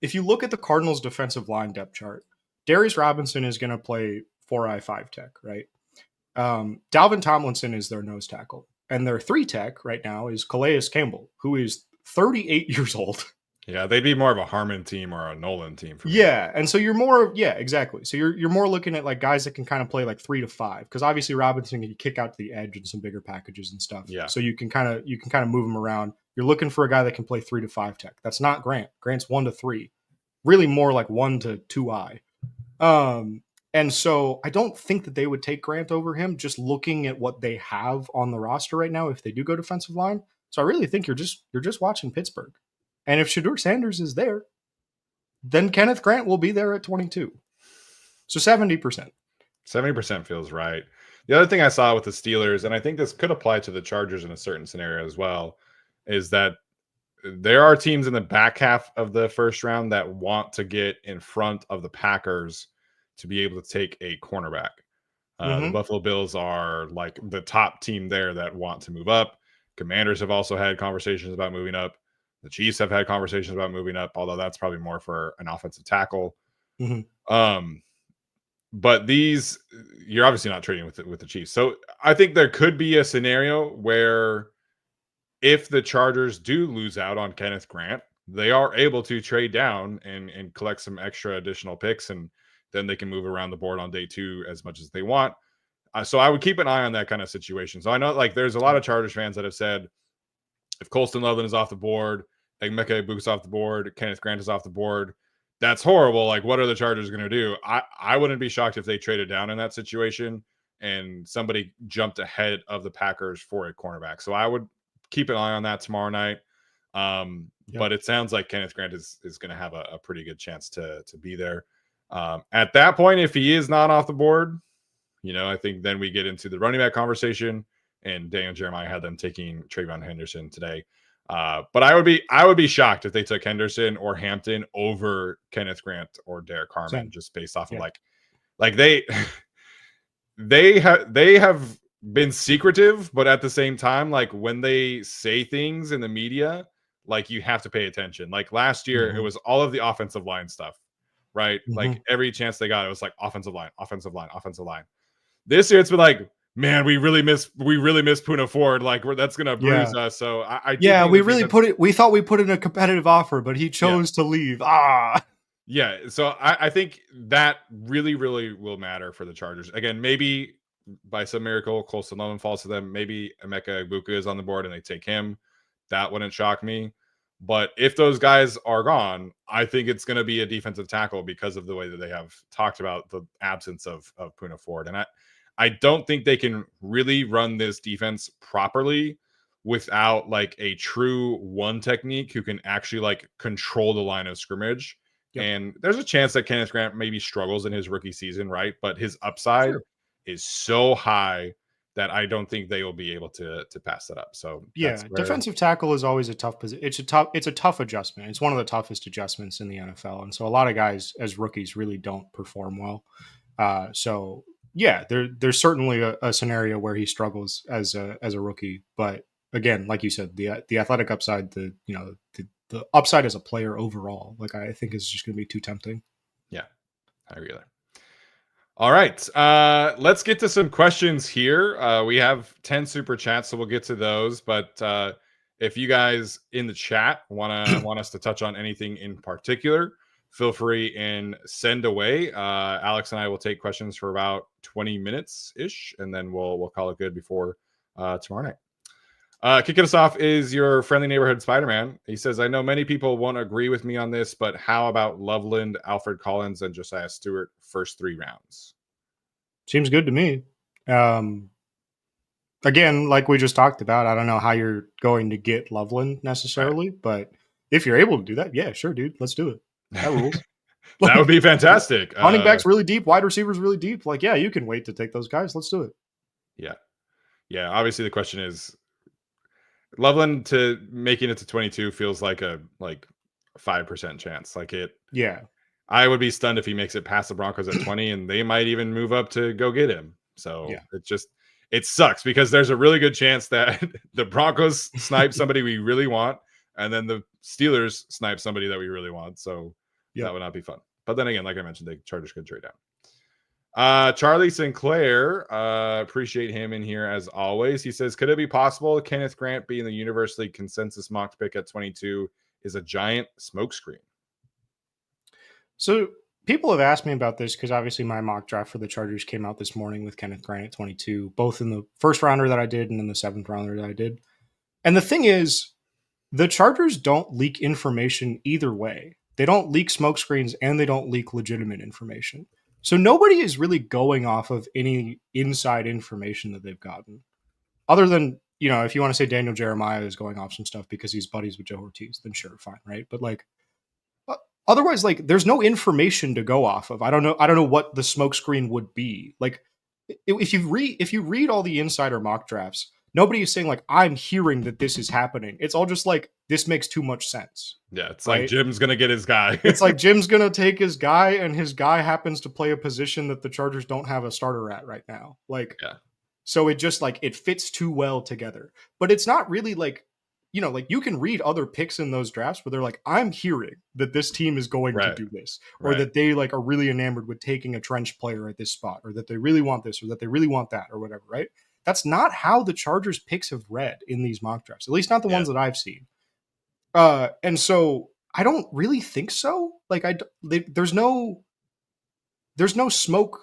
if you look at the Cardinals' defensive line depth chart, Darius Robinson is going to play 4i 5 tech, right? Dalvin Tomlinson is their nose tackle. And their 3 tech right now is Calais Campbell, who is 38 years old. Yeah, they'd be more of a Harmon team or a Nolan team for me. Yeah, and so you're more, exactly. So you're more looking at like guys that can kind of play like 3 to 5, because obviously Robinson can kick out to the edge and some bigger packages and stuff. Yeah. So you can kind of move him around. You're looking for a guy that can play 3 to 5 tech. That's not Grant. Grant's 1 to 3, really more like 1 to 2i. And so I don't think that they would take Grant over him, just looking at what they have on the roster right now if they do go defensive line. So I really think you're just watching Pittsburgh. And if Shedeur Sanders is there, then Kenneth Grant will be there at 22. So 70%. 70% feels right. The other thing I saw with the Steelers, and I think this could apply to the Chargers in a certain scenario as well, is that there are teams in the back half of the first round that want to get in front of the Packers to be able to take a cornerback. The Buffalo Bills are like the top team there that want to move up. Commanders have also had conversations about moving up. The Chiefs have had conversations about moving up, although that's probably more for an offensive tackle. But these, you're obviously not trading with the Chiefs. So I think there could be a scenario where if the Chargers do lose out on Kenneth Grant, they are able to trade down and collect some extra additional picks, and then they can move around the board on day 2 as much as they want. So I would keep an eye on that kind of situation. So I know like there's a lot of Chargers fans that have said if Colston Loveland is off the board, Emeka Egbuka's off the board, Kenneth Grant is off the board, that's horrible. Like, what are the Chargers going to do? I wouldn't be shocked if they traded down in that situation and somebody jumped ahead of the Packers for a cornerback. So I would keep an eye on that tomorrow night. But it sounds like Kenneth Grant is going to have a pretty good chance to be there. At that point, if he is not off the board, I think then we get into the running back conversation. And Daniel Jeremiah had them taking Trayvon Henderson today. But I would be shocked if they took Henderson or Hampton over Kenneth Grant or Derek Harmon, just based off of like they have been secretive, but at the same time, like when they say things in the media, like you have to pay attention. Like last year, it was all of the offensive line stuff, right? Like every chance they got, it was like offensive line. This year, it's been like, man, we really miss Puna Ford. Like that's gonna bruise us. So we thought we put in a competitive offer, but he chose to leave. Yeah. So I think that really, really will matter for the Chargers. Again, maybe by some miracle, Colston Loveland falls to them. Maybe Emeka Egbuka is on the board and they take him. That wouldn't shock me. But if those guys are gone, I think it's going to be a defensive tackle because of the way that they have talked about the absence of Puna Ford. And I don't think they can really run this defense properly without like a true one technique who can actually like control the line of scrimmage. And there's a chance that Kenneth Grant maybe struggles in his rookie season, right? But his upside is so high that I don't think they will be able to pass that up. So defensive tackle is always a tough position. It's a tough adjustment. It's one of the toughest adjustments in the NFL. And so a lot of guys as rookies really don't perform well. There's certainly a scenario where he struggles as a rookie, but again, like you said, the athletic upside, the upside as a player overall, like I think is just going to be too tempting. Yeah, I agree there. All right, let's get to some questions here. We have 10 super chats, so we'll get to those. But if you guys in the chat want us to touch on anything in particular, feel free and send away. Alex and I will take questions for about 20 minutes ish, and then we'll call it good before tomorrow night. Kicking us off is your friendly neighborhood Spider-Man. He says, I know many people won't agree with me on this, but how about Loveland, Alfred Collins, and Josiah Stewart first 3 rounds? Seems good to me. Again, like we just talked about, I don't know how you're going to get Loveland necessarily, but if you're able to do that, yeah, sure, dude, let's do it. That rules. That would be fantastic. Running backs really deep, wide receivers really deep. Like, yeah, you can wait to take those guys. Let's do it. Yeah. Obviously, the question is Loveland to making it to 22 feels like a 5% chance. Like it. Yeah. I would be stunned if he makes it past the Broncos at 20, and they might even move up to go get him. So it sucks because there's a really good chance that the Broncos snipe somebody we really want, and then the Steelers snipe somebody that we really want. So that would not be fun. But then again, like I mentioned, the Chargers could trade down. Charlie Sinclair, appreciate him in here as always. He says, could it be possible Kenneth Grant being the universally consensus mock pick at 22 is a giant smokescreen? So people have asked me about this because obviously my mock draft for the Chargers came out this morning with Kenneth Grant at 22, both in the first rounder that I did and in the 7th rounder that I did. And the thing is, the Chargers don't leak information either way. They don't leak smokescreens and they don't leak legitimate information. So nobody is really going off of any inside information that they've gotten. Other than, if you want to say Daniel Jeremiah is going off some stuff because he's buddies with Joe Ortiz, then sure, fine, right? But otherwise, there's no information to go off of. I don't know what the smokescreen would be. Like, if you read all the insider mock drafts, nobody is saying I'm hearing that this is happening. It's all just this makes too much sense. Yeah, it's right? Like Jim's gonna get his guy. It's like Jim's gonna take his guy, and his guy happens to play a position that the Chargers don't have a starter at right now. So it just it fits too well together. But it's not really you can read other picks in those drafts where they're I'm hearing that this team is going to do this, or that they are really enamored with taking a trench player at this spot, or that they really want this, or that they really want that, or whatever, right? that's not how the Chargers picks have read in these mock drafts, at least not the Yeah. ones that I've seen. And so I don't really think so. Like there's no smoke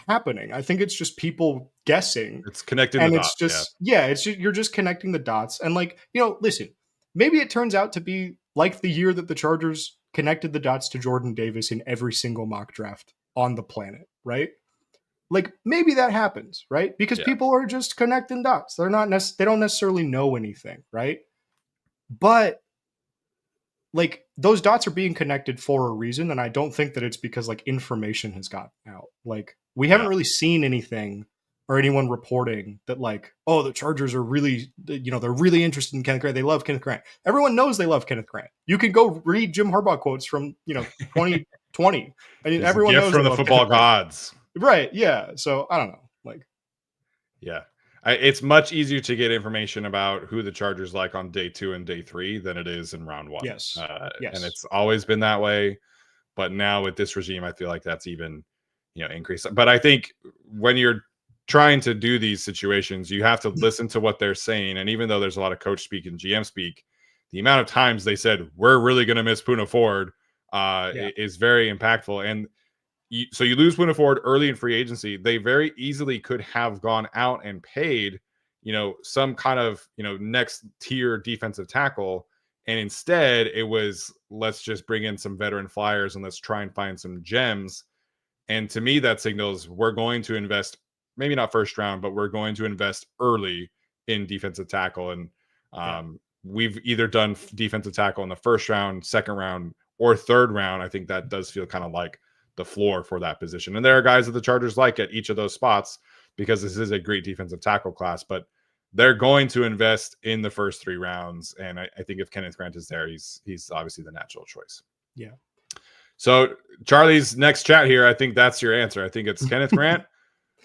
happening. I think it's just people guessing, It's connecting the and it's dots. Yeah. just it's just, you're just connecting the dots. And like, listen, maybe it turns out to be like the year that the Chargers connected the dots to Jordan Davis in every single mock draft on the planet, right? Like maybe that happens, right? Because Yeah. people are just connecting dots. They don't necessarily know anything, right? But like those dots are being connected for a reason, and I don't think that it's because like information has gotten out. Like we haven't really seen anything or anyone reporting that like, oh, the Chargers are really, they're really interested in Kenneth Grant. They love Kenneth Grant. Everyone knows they love Kenneth Grant. You can go read Jim Harbaugh quotes from 2020. I mean, It's a everyone gift knows from they the love football Kenneth Grant. gods. Right? Yeah. So I don't know. Like, yeah. It's much easier to get information about who the Chargers like on day 2 and day 3 than it is in round 1. Yes. And it's always been that way. But now with this regime, I feel like that's even, increased. But I think when you're trying to do these situations, you have to listen to what they're saying. And even though there's a lot of coach speak and GM speak, the amount of times they said, we're really going to miss Poona Ford is very impactful. And so you lose Poona Ford early in free agency. They very easily could have gone out and paid, some kind of, next tier defensive tackle. And instead it was, let's just bring in some veteran flyers and let's try and find some gems. And to me, that signals we're going to invest, maybe not first round, but we're going to invest early in defensive tackle. And we've either done defensive tackle in the first round, second round, or third round. I think that does feel kind of like the floor for that position. And there are guys that the Chargers like at each of those spots because this is a great defensive tackle class, but they're going to invest in the first 3 rounds. And I think if Kenneth Grant is there, he's obviously the natural choice. Yeah. So Charlie's next chat here, I think that's your answer. I think it's Kenneth Grant.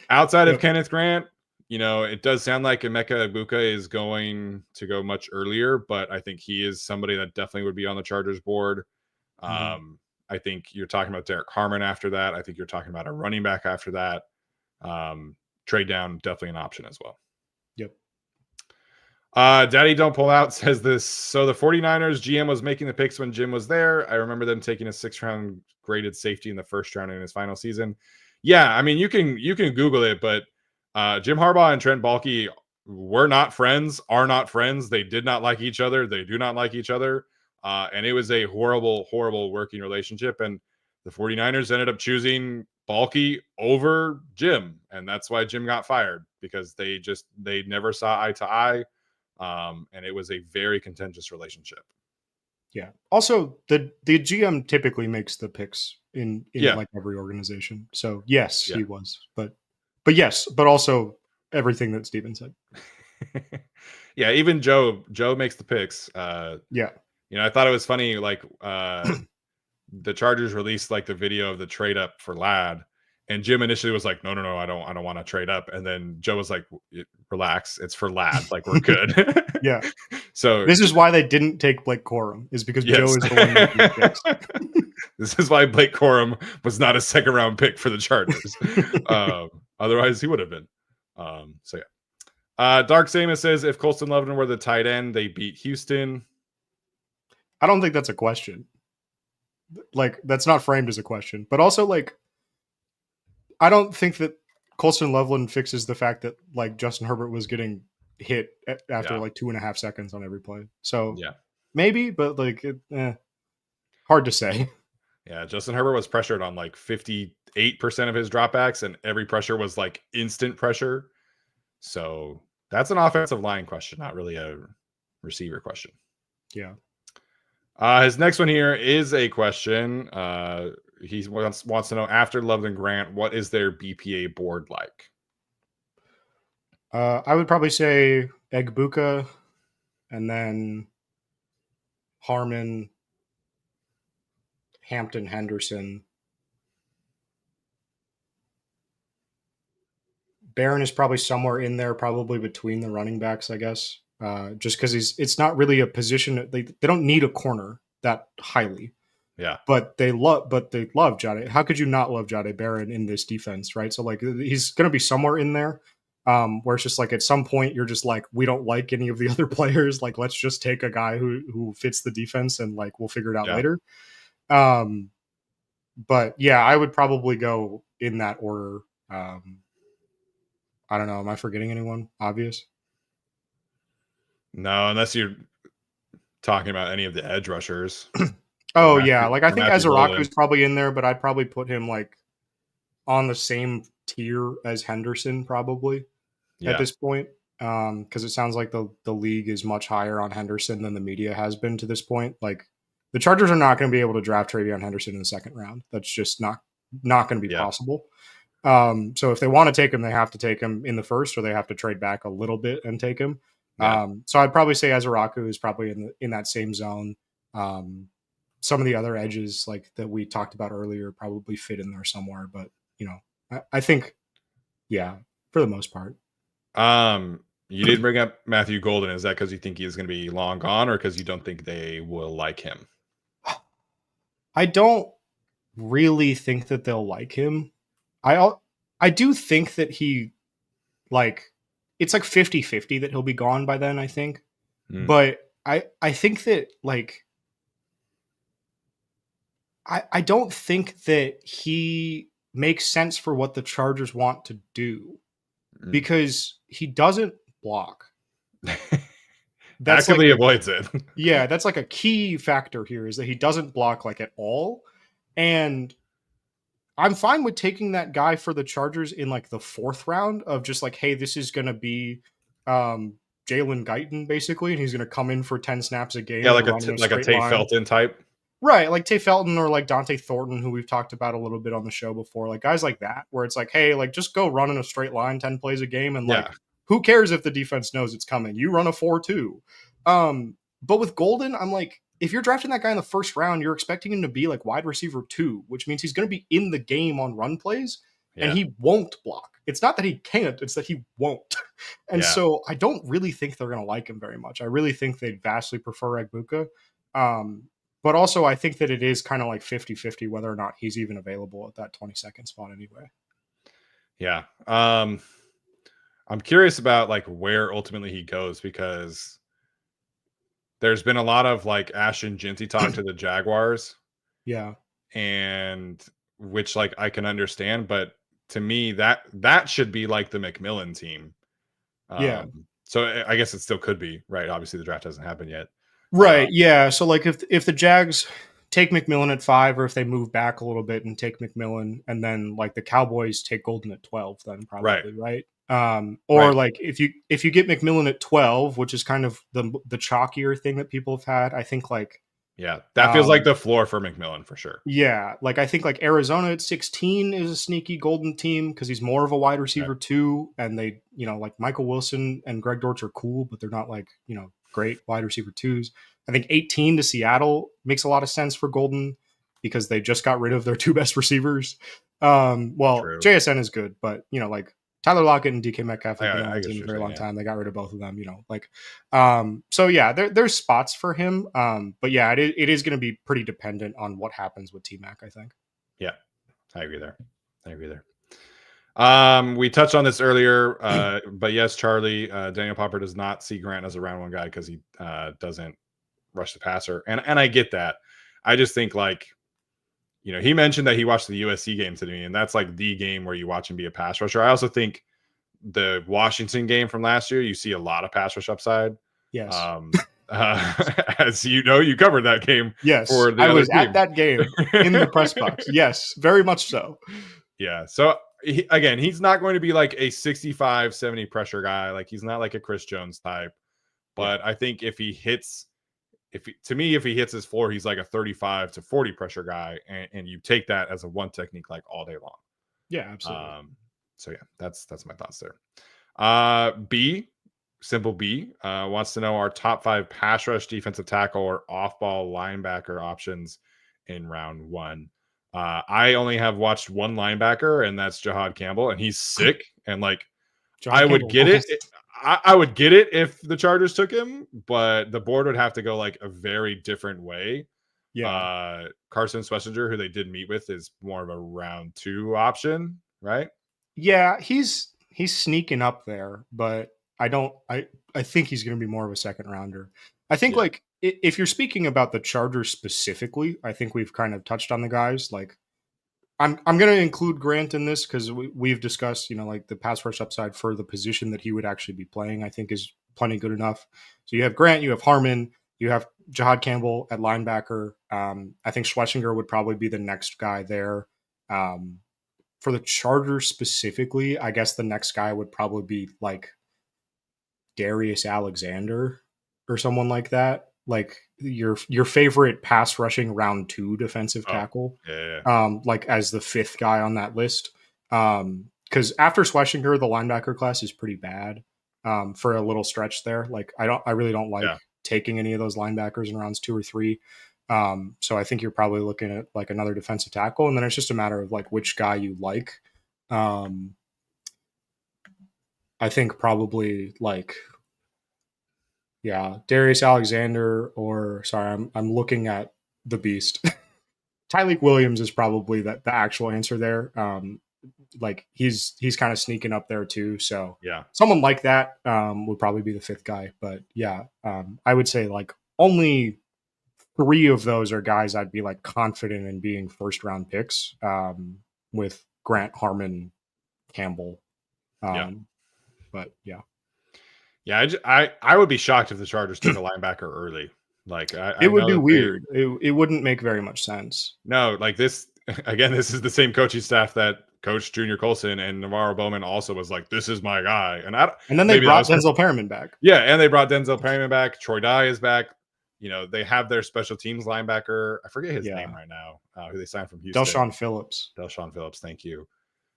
Outside of Kenneth Grant, it does sound like Emeka Egbuka is going to go much earlier, but I think he is somebody that definitely would be on the Chargers board. I think you're talking about Derek Harmon after that. I think you're talking about a running back after that. Trade down, definitely an option as well. Yep. Daddy Don't Pull Out says this. So the 49ers GM was making the picks when Jim was there. I remember them taking a 6th round graded safety in the first round in his final season. Yeah, I mean, you can Google it, but Jim Harbaugh and Trent Baalke were not friends, are not friends. They did not like each other. They do not like each other. And it was a horrible, horrible working relationship. And the 49ers ended up choosing Baalke over Jim. And that's why Jim got fired, because they never saw eye to eye. And it was a very contentious relationship. Yeah. Also, the GM typically makes the picks in like every organization. So yes, he was. But yes, but also everything that Steven said. Yeah, even Joe makes the picks. I thought it was funny, like the Chargers released like the video of the trade up for Ladd, and Jim initially was like, no, I don't want to trade up. And then Joe was like, relax, it's for Ladd. Like, we're good. Yeah. So this is why they didn't take Blake Corum, is because Joe is the one making the picks. This is why Blake Corum was not a 2nd round pick for the Chargers. Otherwise he would have been. So yeah. Dark Samus says, if Colston Loveland were the tight end, they beat Houston. I don't think that's a question. Like, that's not framed as a question. But also, like, I don't think that Colston Loveland fixes the fact that, like, Justin Herbert was getting hit after, like, 2.5 seconds on every play. So, maybe, but, like, hard to say. Yeah, Justin Herbert was pressured on, like, 58% of his dropbacks, and every pressure was, like, instant pressure. So, that's an offensive line question, not really a receiver question. Yeah. His next one here is a question. He wants to know, after Loveland Grant, what is their BPA board like? I would probably say Egbuka, and then Harmon, Hampton, Henderson. Barron is probably somewhere in there, probably between the running backs, I guess. Just because it's not really a position. They don't need a corner that highly. Yeah. But they love Jahdae. How could you not love Jahdae Barron in this defense, right? So like, he's going to be somewhere in there. Where it's just like at some point you're just like, we don't like any of the other players. Like, let's just take a guy who fits the defense and like we'll figure it out Yeah. later. But yeah, I would probably go in that order. I don't know. Am I forgetting anyone obvious? No, unless you're talking about any of the edge rushers. Oh Matthew, yeah, like I or think Matthew Azaraku is Golden. probably in there, but I'd probably put him like on the same tier as Henderson probably at Yeah. this point. Because it sounds like the league is much higher on Henderson than the media has been to this point. Like the Chargers are not going to be able to draft TreVeyon Henderson in the second round. That's just not going to be Yeah. possible. So if they want to take him, they have to take him in the first, or they have to trade back a little bit and take him. Yeah. So I'd probably say Azaraku is probably in that same zone. Some of the other edges like that we talked about earlier probably fit in there somewhere, but you know, I think, yeah, for the most part. You did bring up Matthew Golden. Is that because you think he's going to be long gone, or because you don't think they will like him? I don't really think that they'll like him. I do think that he like it's like 50-50 that he'll be gone by then, I think. But I think that like I don't think that he makes sense for what the Chargers want to do because he doesn't block. That's actively like, avoids it. Yeah, that's like a key factor here is that he doesn't block like at all. And I'm fine with taking that guy for the Chargers in like the fourth round of just like, hey, this is going to be Jalen Guyton basically, and he's going to come in for 10 snaps a game. Yeah, like a Tate Felton type. Right, like Tate Felton or like Dante Thornton, who we've talked about a little bit on the show before. Like guys like that, where it's like, hey, like just go run in a straight line 10 plays a game and like who cares if the defense knows it's coming? You run a 4-2. But with Golden, I'm like, if you're drafting that guy in the first round, you're expecting him to be like wide receiver 2, which means he's going to be in the game on run plays and he won't block. It's not that he can't, it's that he won't. And so I don't really think they're going to like him very much. I really think they'd vastly prefer Egbuka. But also I think that it is kind of like 50-50 whether or not he's even available at that 22nd spot anyway. Yeah. I'm curious about like where ultimately he goes because there's been a lot of like Ashton Jeanty talk to the Jaguars. Yeah. And which like I can understand, but to me that should be like the McMillan team. So I guess it still could be, right? Obviously the draft hasn't happened yet. Right. Yeah. So like if the Jags take McMillan at 5, or if they move back a little bit and take McMillan, and then like the Cowboys take Golden at 12, then probably right. Like if you get McMillan at 12, which is kind of the chalkier thing that people have had, I think like that feels like the floor for McMillan for sure. Yeah, like I think like Arizona at 16 is a sneaky Golden team because he's more of a wide receiver too, and they like Michael Wilson and Greg Dortch are cool, but they're not like great wide receiver 2s. I think 18 to Seattle makes a lot of sense for Golden because they just got rid of their 2 best receivers. True. JSN is good, but like Tyler Lockett and DK Metcalf have been on the team a very long time. They got rid of both of them, so yeah, there's spots for him. But yeah, it is going to be pretty dependent on what happens with T-Mac, I think. Yeah, I agree there. We touched on this earlier, but yes, Charlie, Daniel Popper does not see Grant as a round 1 guy because he doesn't rush the passer. And I get that. I just think like, he mentioned that he watched the USC game today, and that's like the game where you watch him be a pass rusher. I also think the Washington game from last year, you see a lot of pass rush upside. Yes. As you covered that game. Yes. I was at that game in the press box. Yes, very much so. Yeah. So again, he's not going to be like a 65-70 pressure guy. Like he's not like a Chris Jones type, but I think if he hits his floor, he's like a 35 to 40 pressure guy, and you take that as a 1 technique like all day long. Yeah, absolutely. So yeah, that's my thoughts there. B wants to know our top 5 pass rush, defensive tackle, or off-ball linebacker options in round 1. I only have watched 1 linebacker, and that's Jahad Campbell, and he's sick. And like, I would get it. I would get it if the Chargers took him, but the board would have to go like a very different way. Yeah. Carson Schlesinger, who they did meet with, is more of a round 2 option, right? Yeah, he's he's sneaking up there, but I don't. I think he's going to be more of a second rounder. I think Yeah. like if you're speaking about the Chargers specifically, I think we've kind of touched on the guys. Like I'm going to include Grant in this because we've discussed, like the pass rush upside for the position that he would actually be playing. I think is plenty good enough. So you have Grant, you have Harmon, you have Jahad Campbell at linebacker. I think Schlesinger would probably be the next guy there. For the Chargers specifically, I guess the next guy would probably be like Darius Alexander or someone like that. Like your favorite pass rushing round 2 defensive Oh, tackle. yeah. Like as the 5th guy on that list. Because after Schlesinger, the linebacker class is pretty bad. For a little stretch there. Like I really don't like Yeah. taking any of those linebackers in rounds 2 or 3. So I think you're probably looking at like another defensive tackle, and then it's just a matter of like which guy you like. I think probably like, yeah, Darius Alexander, or sorry, I'm looking at the beast. Tyleik Williams is probably the actual answer there. Like he's kind of sneaking up there too. So Yeah. someone like that would probably be the 5th guy. But yeah, I would say like only 3 of those are guys I'd be like confident in being first round picks. With Grant, Harmon, Campbell. Yeah. But yeah. Yeah, I would be shocked if the Chargers took a linebacker early. Like It I would know be that weird. It wouldn't make very much sense. no, like this again. This is the same coaching staff that coached Junior Colson, and Navarro Bowman also was like, "This is my guy." And And then they maybe that brought was Denzel Perriman back. yeah, and they brought Denzel Perryman back. Troy Dye is back. They have their special teams linebacker. I forget his name right now. Who they signed from Houston? Delshon Phillips. Delshon Phillips. Thank you.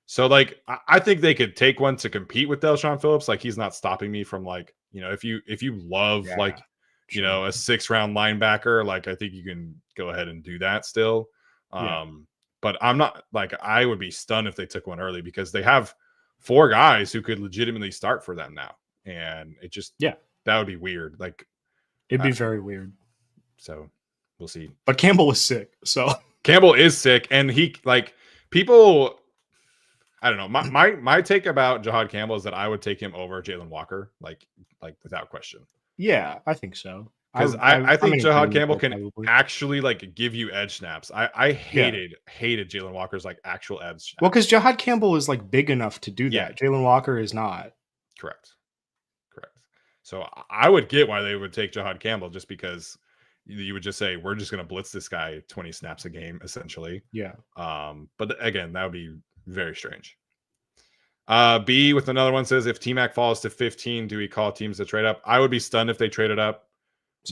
So like I think they could take one to compete with Delshon Phillips. Like he's not stopping me from like, if you love like, sure. a 6th-round linebacker, like I think you can go ahead and do that still. Yeah. But I'm not like I would be stunned if they took one early because they have 4 guys who could legitimately start for them now. And it just that would be weird. Like it'd be very weird. So we'll see. But Campbell is sick. So Campbell is sick, and he like people. I don't know. My take about Jahad Campbell is that I would take him over Jalen Walker, like without question. Yeah, I think so. Because I think Jahad Campbell can actually like give you edge snaps. I hated Jalen Walker's like actual edge snaps. Well, because Jahad Campbell is like big enough to do that. Jalen Walker is not. Correct. So I would get why they would take Jahad Campbell just because you would just say we're just going to blitz this guy 20 snaps a game essentially. Yeah. But again, that would be very strange. B with another one says if T-Mac falls to 15, do we call teams to trade up? I would be stunned if they traded up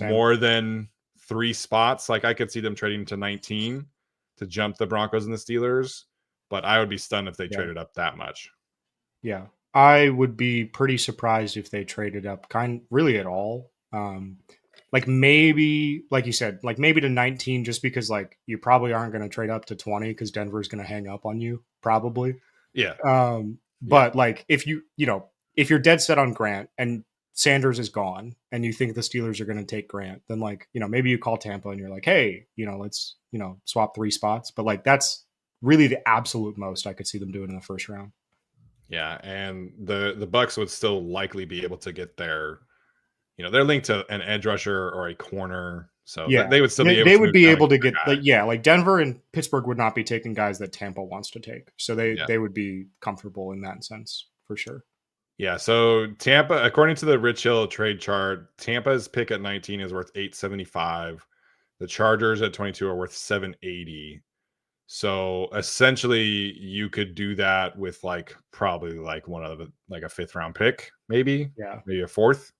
more than 3 spots. Like I could see them trading to 19 to jump the Broncos and the Steelers, but I would be stunned if they traded up that much. Yeah. I would be pretty surprised if they traded up really at all. Like maybe, like you said, like maybe to 19, just because like you probably aren't going to trade up to 20 because Denver's going to hang up on you probably. Yeah. But like if if you're dead set on Grant and Sanders is gone and you think the Steelers are going to take Grant, then like, maybe you call Tampa and you're like, hey, let's, swap 3 spots. But like, that's really the absolute most I could see them doing in the first round. Yeah. And the Bucks would still likely be able to get their, they're linked to an edge rusher or a corner. So they would still be able to get like Denver and Pittsburgh would not be taking guys that Tampa wants to take. So they would be comfortable in that sense for sure. Yeah. So Tampa, according to the Rich Hill trade chart, Tampa's pick at 19 is worth 875. The Chargers at 22 are worth 780. So essentially you could do that with like probably like one of the like a 5th-round pick, maybe a 4th.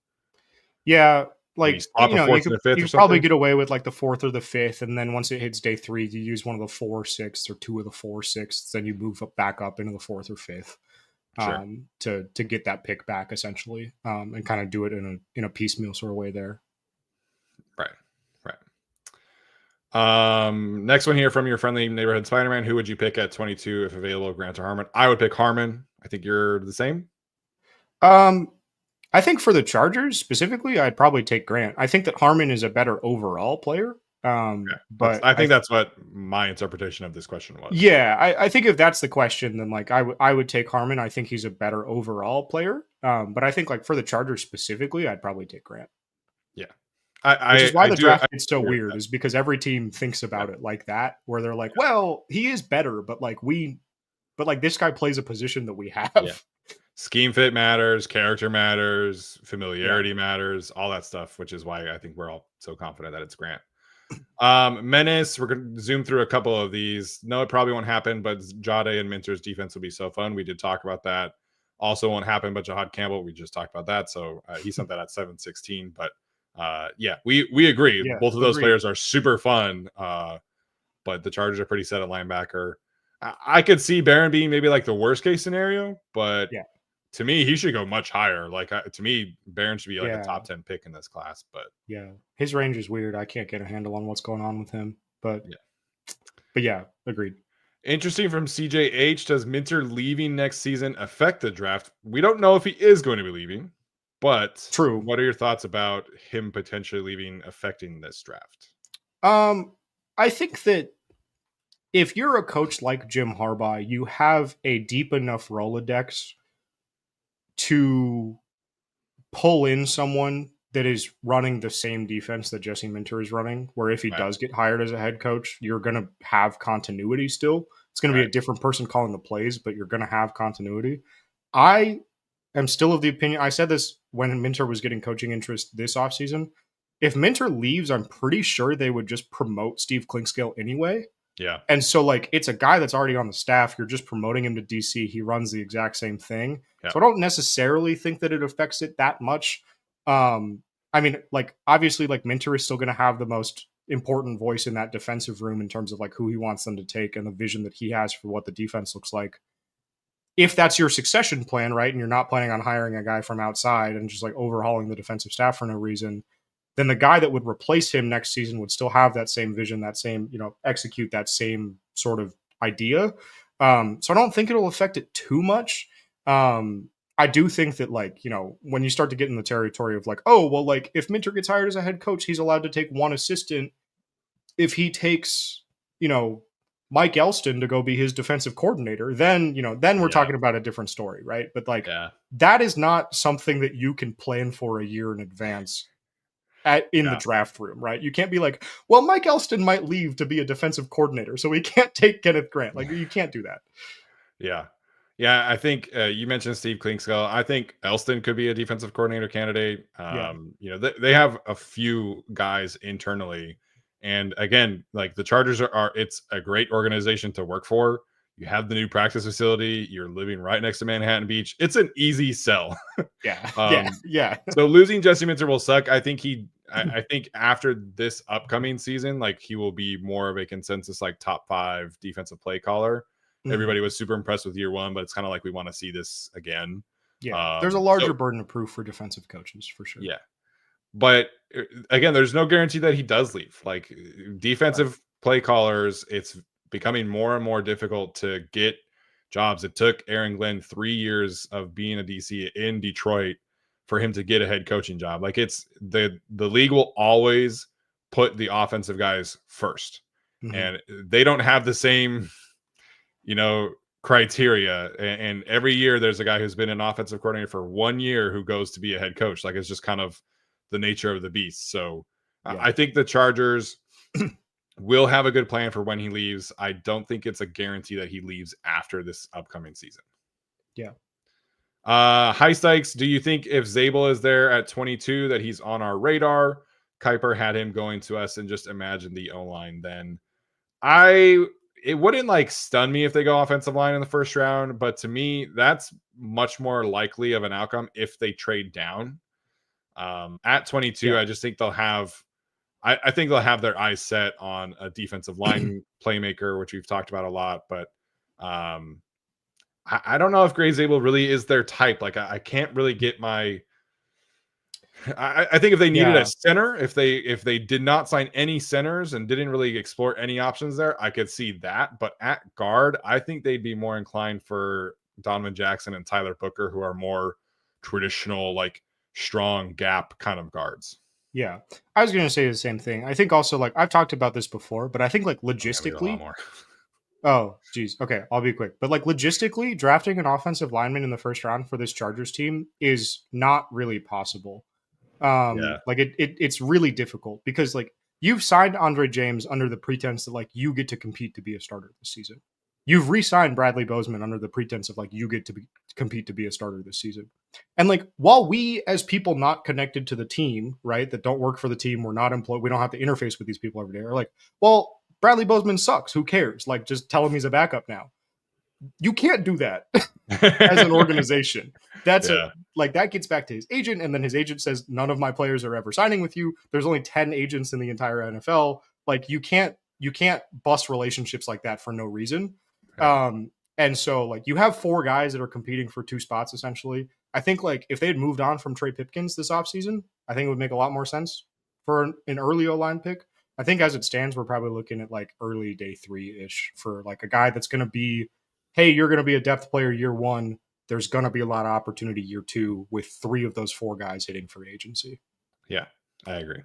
Yeah. Like, you could probably get away with like the 4th or the 5th. And then once it hits day 3, you use one of the 4 6ths or 2 of the 4 6ths. Then you move back up into the 4th or 5th to get that pick back essentially, and kind of do it in a piecemeal sort of way there. Right. Next one here from your friendly neighborhood Spider-Man. Who would you pick at 22 if available, Grant or Harmon? I would pick Harmon. I think you're the same. I think for the Chargers specifically, I'd probably take Grant. I think that Harmon is a better overall player. But I think that's what my interpretation of this question was. yeah, I think if that's the question, then like I would take Harmon. I think he's a better overall player. But I think like for the Chargers specifically, I'd probably take Grant. Yeah. Which is why I the do draft is so agree with weird, that. is because every team thinks about Yep. it like that, where they're like, well, he is better, but like this guy plays a position that we Yeah. have. Scheme fit matters, character matters, Yeah. familiarity matters, all that stuff, which is why I think we're all so confident that it's Grant. Menace, we're going to zoom through a couple of these. No, it probably won't happen, but Jade and Minter's defense will be so fun. We did talk about that. Also won't happen, but Jahad Campbell, we just talked about that. So he sent that at 716. But yeah, we agree. Yeah. Both of those Agreed. players are super fun. But the Chargers are pretty set at linebacker. I could see Barron being maybe like the worst case scenario, but Yeah. to me, he should go much higher. Like to me, Barron should be like Yeah. a top 10 pick in this class. But Yeah. His range is weird. I can't get a handle on what's going on with him. But Yeah. but yeah, agreed. Interesting from CJH. Does Minter leaving next season affect the draft? We don't know if he is going to be leaving, but True. what are your thoughts about him potentially leaving affecting this draft? I think that if you're a coach like Jim Harbaugh, you have a deep enough Rolodex to pull in someone that is running the same defense that Jesse Minter is running, where if he Right. does get hired as a head coach, you're going to have continuity still. It's going to be a different person calling the plays, but you're going to have continuity. I am still of the opinion, I said this when Minter was getting coaching interest this offseason. If Minter leaves, I'm pretty sure they would just promote Steve Klinkscale anyway. Yeah. And so, like, it's a guy that's already on the staff. You're just promoting him to DC. He runs the exact same thing. Yeah. So I don't necessarily think that it affects it that much. I mean, like, obviously, like, Minter is still going to have the most important voice in that defensive room in terms of, like, who he wants them to take and the vision that he has for what the defense looks like. If that's your succession plan, right, and you're not planning on hiring a guy from outside and just, like, overhauling the defensive staff for no reason, then the guy that would replace him next season would still have that same vision, that same, execute that same sort of idea. So I don't think it'll affect it too much. I do think that, like, when you start to get in the territory of like, oh, well, like if Minter gets hired as a head coach, he's allowed to take one assistant. If he takes, Mike Elston to go be his defensive coordinator, then we're talking about a different story, right? But like that is not something that you can plan for a year in advance in the draft room, right? You can't be like, well, Mike Elston might leave to be a defensive coordinator, so we can't take Kenneth Grant. Like, you can't do that. Yeah, I think you mentioned Steve Klinkscale. I think Elston could be a defensive coordinator candidate. They have a few guys internally. And again, like the Chargers are it's a great organization to work for. You have the new practice facility. You're living right next to Manhattan Beach. It's an easy sell. Yeah. So losing Jesse Minter will suck. I think I think after this upcoming season, like he will be more of a consensus, like top 5 defensive play caller. Mm-hmm. Everybody was super impressed with year 1, but it's kind of like we want to see this again. Yeah, there's a larger burden of proof for defensive coaches for sure. Yeah, but again, there's no guarantee that he does leave. Like defensive play callers, it's becoming more and more difficult to get jobs. It took Aaron Glenn 3 years of being a DC in Detroit for him to get a head coaching job. Like it's the league will always put the offensive guys first. Mm-hmm. And they don't have the same, criteria. And every year there's a guy who's been an offensive coordinator for 1 year who goes to be a head coach. Like it's just kind of the nature of the beast. So I think the Chargers will have a good plan for when he leaves. I don't think it's a guarantee that he leaves after this upcoming season. Yeah. High Stikes, do you think if Zabel is there at 22 that he's on our radar? Kuiper had him going to us, and just imagine the O-line then. It wouldn't like stun me if they go offensive line in the first round, but to me, that's much more likely of an outcome if they trade down. At 22, I just think they'll have I think they'll have their eyes set on a defensive line playmaker, which we've talked about a lot, but I don't know if Gray Zabel really is their type. Like I can't really get my. I think if they needed a center, if they did not sign any centers and didn't really explore any options there, I could see that. But at guard, I think they'd be more inclined for Donovan Jackson and Tyler Booker, who are more traditional, like strong gap kind of guards. Yeah. I was going to say the same thing. I think also, like, I've talked about this before, but I think, like, Yeah, we got a lot logistically, more. oh, geez. Okay, I'll be quick. But like logistically, drafting an offensive lineman in the first round for this Chargers team is not really possible. Yeah. Like it's really difficult because like you've signed Andre James under the pretense that like you get to compete to be a starter this season. You've re-signed Bradley Bozeman under the pretense of like you get to compete to be a starter this season. And like while we as people not connected to the team, right, that don't work for the team, we're not employed, we don't have to interface with these people every day. Are like, well, Bradley Bozeman sucks. Who cares? Like, just tell him he's a backup now. You can't do that as an organization. That's a Yeah. like that gets back to his agent, and then his agent says none of my players are ever signing with you. There's only 10 agents in the entire NFL. Like you can't bust relationships like that for no reason. Yeah. And so like you have four guys that are competing for two spots essentially. I think like if they had moved on from Trey Pipkins this offseason, I think it would make a lot more sense for an early O-line pick. I think as it stands, we're probably looking at like early day 3-ish for like a guy that's going to be, hey, you're going to be a depth player year one. There's going to be a lot of opportunity year two with three of those four guys hitting free agency. Yeah. I agree.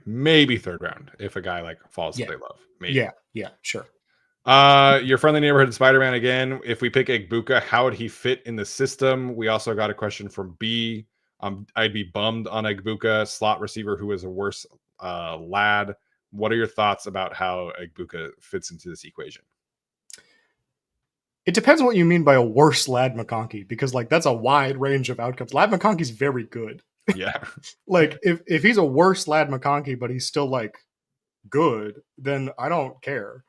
Maybe third round if a guy like falls Yeah. that they love. Maybe. Yeah, sure. Your friendly neighborhood Spider-Man again. If we pick Egbuka, how would he fit in the system? We also got a question from B. I'd be bummed on Egbuka, slot receiver who is a worse lad. What are your thoughts about how Egbuka fits into this equation? It depends on what you mean by a worse Lad McConkey, because like that's a wide range of outcomes. Lad McConkey's very good. Yeah. Like if he's a worse Lad McConkey, but he's still like good, then I don't care.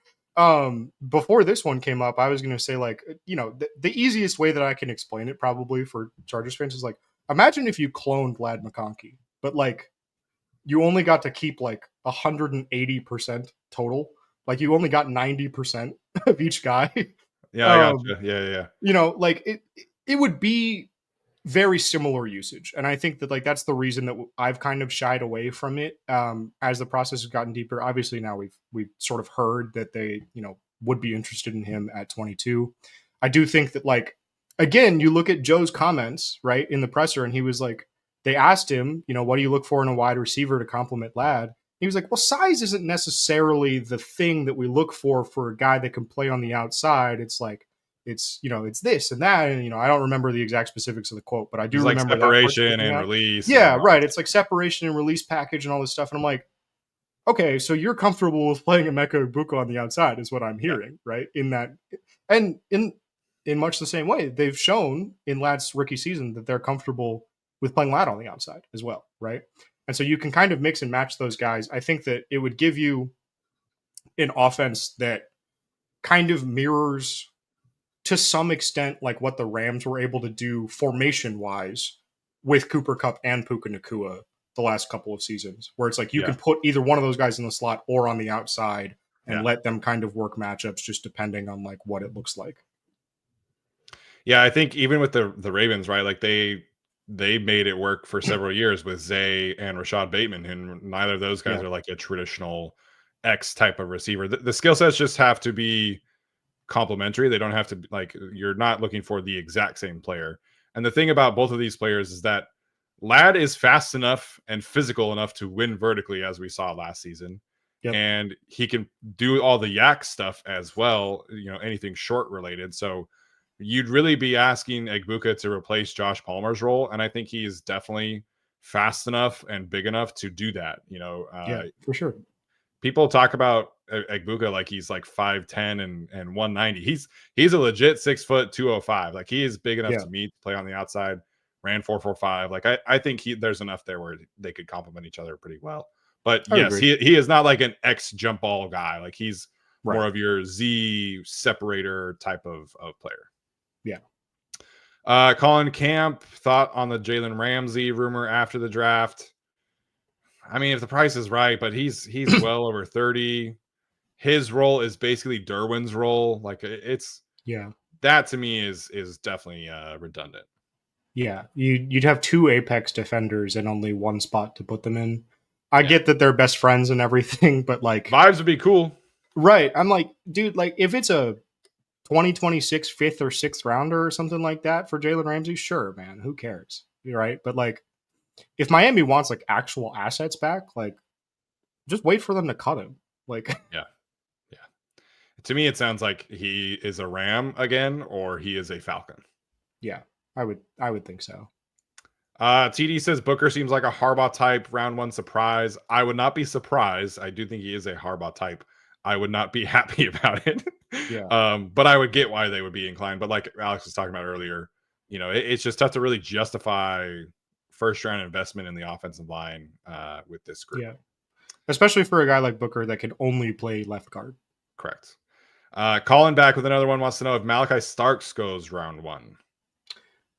Before this one came up, I was going to say like, you know, the easiest way that I can explain it probably for Chargers fans is like, imagine if you cloned Lad McConkey, but like you only got to keep like 180% total. Like you only got 90% of each guy. Yeah, I gotcha. Yeah. You know, like it would be very similar usage, and I think that like that's the reason that I've kind of shied away from it as the process has gotten deeper. Obviously now we've sort of heard that they, you know, would be interested in him at 22. I do think that like again, you look at Joe's comments right in the presser, and he was like, they asked him, you know, what do you look for in a wide receiver to complement Lad? He was like, well, size isn't necessarily the thing that we look for a guy that can play on the outside. It's like, it's, you know, it's this and that. And, you know, I don't remember the exact specifics of the quote, but I do It's like remember separation and release. Yeah, and right. It's like separation and release package and all this stuff. And I'm like, okay, so you're comfortable with playing Emeka Egbuka on the outside is what I'm hearing, right? In that, and in much the same way, they've shown in Lad's rookie season that they're comfortable with playing Lad on the outside as well, right? And so you can kind of mix and match those guys. I think that it would give you an offense that kind of mirrors to some extent like what the Rams were able to do formation wise with Cooper Kupp and Puka Nacua the last couple of seasons, where it's like you can put either one of those guys in the slot or on the outside and let them kind of work matchups just depending on like what it looks like. Yeah, I think even with the Ravens, right? Like they made it work for several years with Zay and Rashad Bateman, and neither of those guys are like a traditional X type of receiver. The skill sets just have to be complementary. They don't have to like, you're not looking for the exact same player. And the thing about both of these players is that Lad is fast enough and physical enough to win vertically, as we saw last season. Yep. And he can do all the yak stuff as well, you know, anything short related. So you'd really be asking Egbuka to replace Josh Palmer's role. And I think he's definitely fast enough and big enough to do that. You know, yeah, for sure. People talk about Egbuka like he's like 5'10 and 190. He's a legit 6 foot 205. Like he is big enough to meet, play on the outside, ran 4.45. Like I think there's enough there where they could complement each other pretty well. But yes, he is not like an X jump ball guy. Like he's more of your Z separator type of player. Yeah. Colin Camp, thought on the Jalen Ramsey rumor after the draft. I mean, if the price is right, but he's well over 30. His role is basically Derwin's role. Like it's that to me is definitely redundant. Yeah, you'd have two apex defenders and only one spot to put them in. I get that they're best friends and everything, but like vibes would be cool. Right. I'm like, dude, like if it's a 2026 fifth or sixth rounder or something like that for Jalen Ramsey, sure, man, who cares? Right. But like if Miami wants like actual assets back, like just wait for them to cut him. Like, Yeah. Yeah. To me, it sounds like he is a Ram again, or he is a Falcon. yeah, I would think so. TD says Booker seems like a Harbaugh type round one surprise. I would not be surprised. I do think he is a Harbaugh type. I would not be happy about it. Yeah. But I would get why they would be inclined. But like Alex was talking about earlier, it's just tough to really justify first round investment in the offensive line with this group. Yeah. Especially for a guy like Booker that can only play left guard. Correct. Colin back with another one wants to know if Malachi Starks goes round one.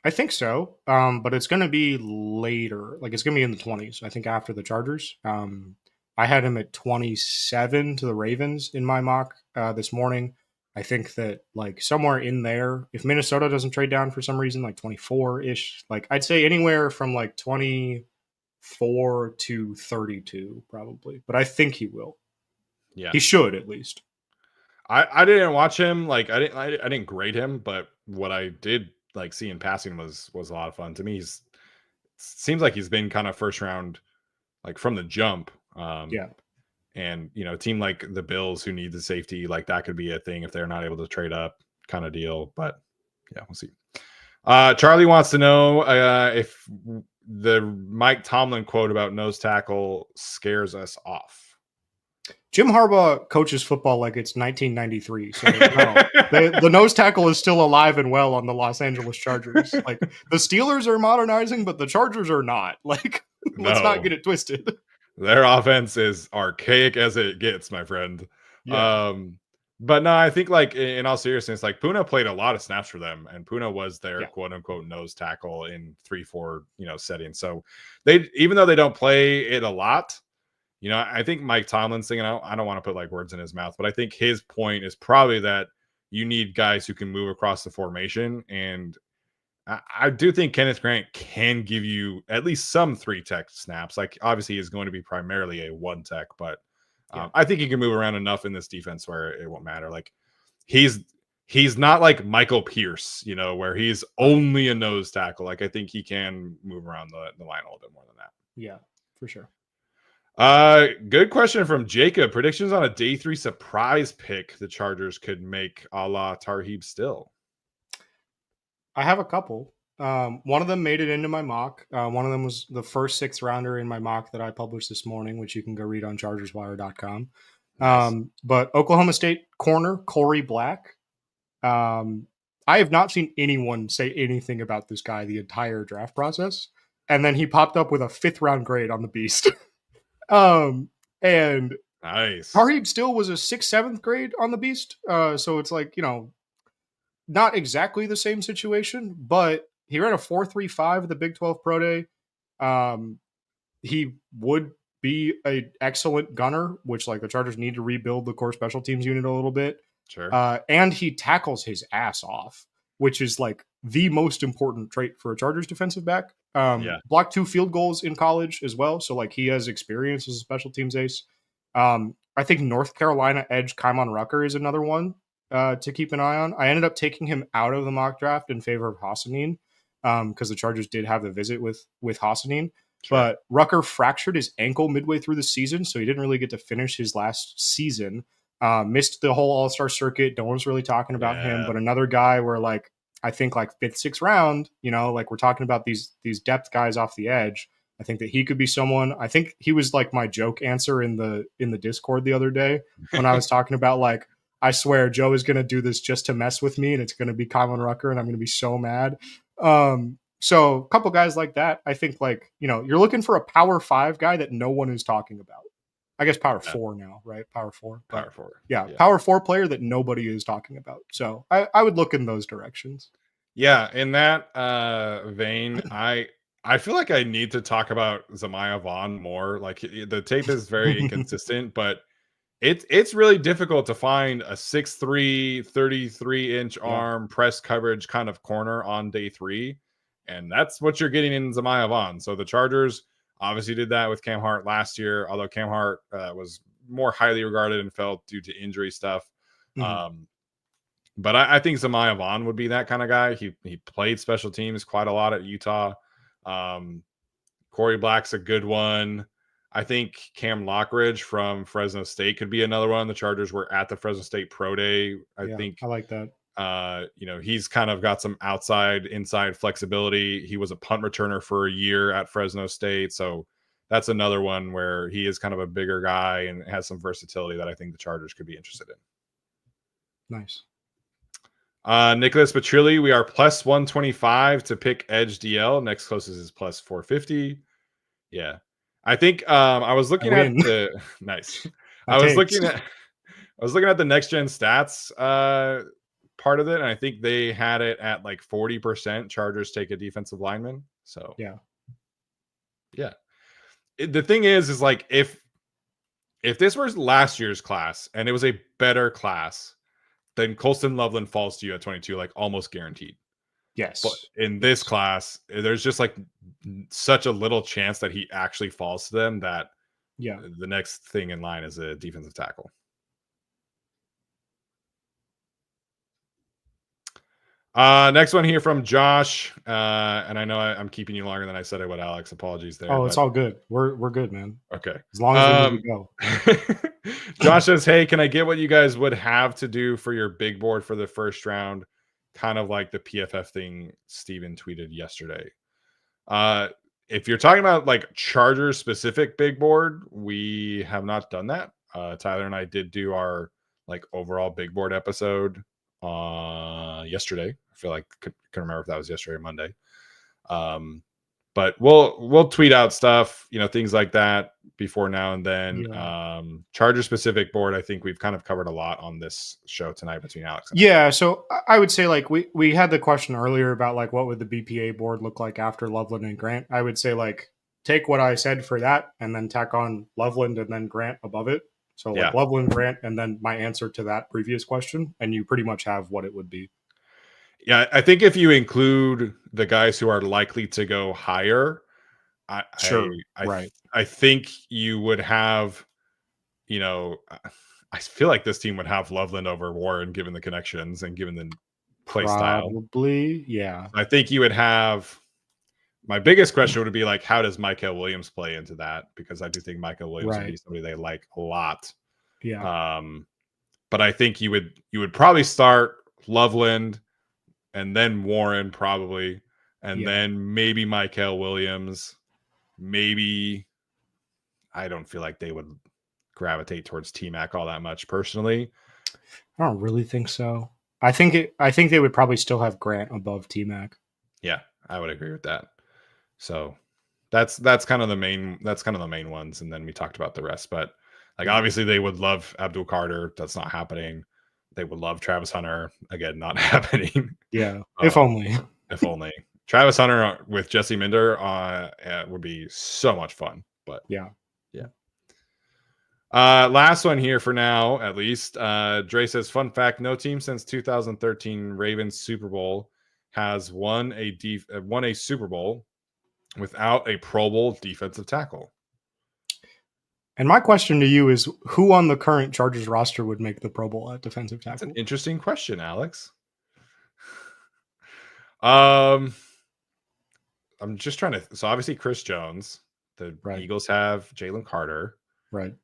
I think so, but it's going to be later. Like it's going to be in the 20s. I think after the Chargers. I had him at 27 to the Ravens in my mock this morning. I think that like somewhere in there, if Minnesota doesn't trade down for some reason, like 24 ish, like I'd say anywhere from like 24 to 32 probably. But I think he will. Yeah, he should at least. I didn't watch him. Like I didn't grade him, but what I did like see in passing was a lot of fun. To me, seems like he's been kind of first round, like from the jump. Yeah. And a team like the Bills who need the safety, like that could be a thing if they're not able to trade up, kind of deal. But yeah, we'll see. Charlie wants to know if the Mike Tomlin quote about nose tackle scares us off. Jim Harbaugh coaches football like it's 1993. So no, the nose tackle is still alive and well on the Los Angeles Chargers. Like the Steelers are modernizing, but the Chargers are not. Like, let's not get it twisted. Their offense is archaic as it gets, my friend. Yeah. But no, I think like in all seriousness, like Puna played a lot of snaps for them, and Puna was their quote unquote nose tackle in 3-4 settings. So even though they don't play it a lot, I think Mike Tomlin's thinking, I don't want to put like words in his mouth, but I think his point is probably that you need guys who can move across the formation. And I do think Kenneth Grant can give you at least some 3-tech snaps. Like obviously he's going to be primarily a 1-tech, but I think he can move around enough in this defense where it won't matter. Like he's not like Michael Pierce, where he's only a nose tackle. Like I think he can move around the line a little bit more than that. Yeah, for sure. Good question from Jacob. Predictions on a day 3 surprise pick the Chargers could make a la Tarheeb Still. I have a couple. One of them made it into my mock. One of them was the first 6th rounder in my mock that I published this morning, which you can go read on chargerswire.com. Nice. But Oklahoma State corner Corey Black. I have not seen anyone say anything about this guy the entire draft process. And then he popped up with a 5th round grade on the Beast. And nice. Tarheeb Still was a 6th, 7th grade on the Beast. So it's like, not exactly the same situation, but he ran a 4.35 at the Big 12 Pro Day. He would be an excellent gunner, which like the Chargers need to rebuild the core special teams unit a little bit. Sure. And he tackles his ass off, which is like the most important trait for a Chargers defensive back. Blocked 2 field goals in college as well. So like he has experience as a special teams ace. I think North Carolina edge Kaimon Rucker is another one to keep an eye on. I ended up taking him out of the mock draft in favor of Hassanin because the Chargers did have the visit with Hassanin. Sure. But Rucker fractured his ankle midway through the season, so he didn't really get to finish his last season. Missed the whole All-Star circuit. No one's really talking about him. But another guy where like I think like 5th, 6th round, like we're talking about these depth guys off the edge. I think that he could be someone. I think he was like my joke answer in the Discord the other day when I was talking about like, I swear Joe is going to do this just to mess with me and it's going to be Kaimon Rucker and I'm going to be so mad. So a couple guys like that, I think like, you're looking for a power 5 guy that no one is talking about. I guess power 4 now, right? Power 4. Power 4. Yeah, power 4 player that nobody is talking about. So I would look in those directions. Yeah, in that vein, I feel like I need to talk about Zamiah Vaughn more. Like the tape is very inconsistent, but it's really difficult to find a 6'3", 33-inch arm press coverage kind of corner on day 3. And that's what you're getting in Zamiah Vaughn. So the Chargers obviously did that with Cam Hart last year, although Cam Hart was more highly regarded and felt due to injury stuff. Mm-hmm. But I think Zamiah Vaughn would be that kind of guy. He played special teams quite a lot at Utah. Corey Black's a good one. I think Cam Lockridge from Fresno State could be another one. The Chargers were at the Fresno State Pro Day. I think I like that. He's kind of got some outside, inside flexibility. He was a punt returner for a year at Fresno State. So that's another one where he is kind of a bigger guy and has some versatility that I think the Chargers could be interested in. Nice. Nicholas Petrilli, we are plus 125 to pick Edge DL. Next closest is plus 450. Yeah. I think I was looking at the nice. I was looking at the next gen stats part of it, and I think they had it at like 40% Chargers take a defensive lineman. So yeah. The thing is like if this was last year's class and it was a better class, then Colston Loveland falls to you at 22, like almost guaranteed. Yes. But in this class, there's just like such a little chance that he actually falls to them that the next thing in line is a defensive tackle. Next one here from Josh. And I know I'm keeping you longer than I said I would, Alex. Apologies there. Oh, it's all good. We're good, man. Okay. As long as we go. Josh says, hey, can I get what you guys would have to do for your big board for the first round? Kind of like the PFF thing Steven tweeted yesterday. If you're talking about like Chargers specific big board, we have not done that. Tyler and I did do our like overall big board episode yesterday. I feel like couldn't remember if that was yesterday or Monday. But we'll tweet out stuff, things like that before now and then. Yeah. Charger specific board, I think we've kind of covered a lot on this show tonight between Alex and I. So I would say like we had the question earlier about like what would the BPA board look like after Loveland and Grant. I would say like take what I said for that and then tack on Loveland and then Grant above it. So like Loveland, Grant, and then my answer to that previous question, and you pretty much have what it would be. Yeah, I think if you include the guys who are likely to go higher, I think you would have, I feel like this team would have Loveland over Warren given the connections and given the play style. Probably, yeah. I think you would have. My biggest question would be like, how does Michael Williams play into that? Because I do think Michael Williams would be somebody they like a lot. Yeah. But I think you would probably start Loveland and then Warren probably, and then maybe Michael Williams. Maybe I don't feel like they would gravitate towards T-Mac all that much personally. I don't really think so. I think they would probably still have Grant above T-Mac. Yeah, I would agree with that. So that's kind of the main ones, and then we talked about the rest. But like obviously they would love Abdul Carter. That's not happening. They would love Travis Hunter. Again, not happening. Yeah, if only. If only. Travis Hunter with Jesse Minder would be so much fun. But yeah. Last one here for now, at least. Dre says, fun fact, no team since 2013 Ravens Super Bowl has won a Super Bowl without a Pro Bowl defensive tackle. And my question to you is, who on the current Chargers roster would make the Pro Bowl at defensive tackle? That's an interesting question, Alex. I'm just trying to. So obviously Chris Jones. The Eagles have Jalen Carter. Right.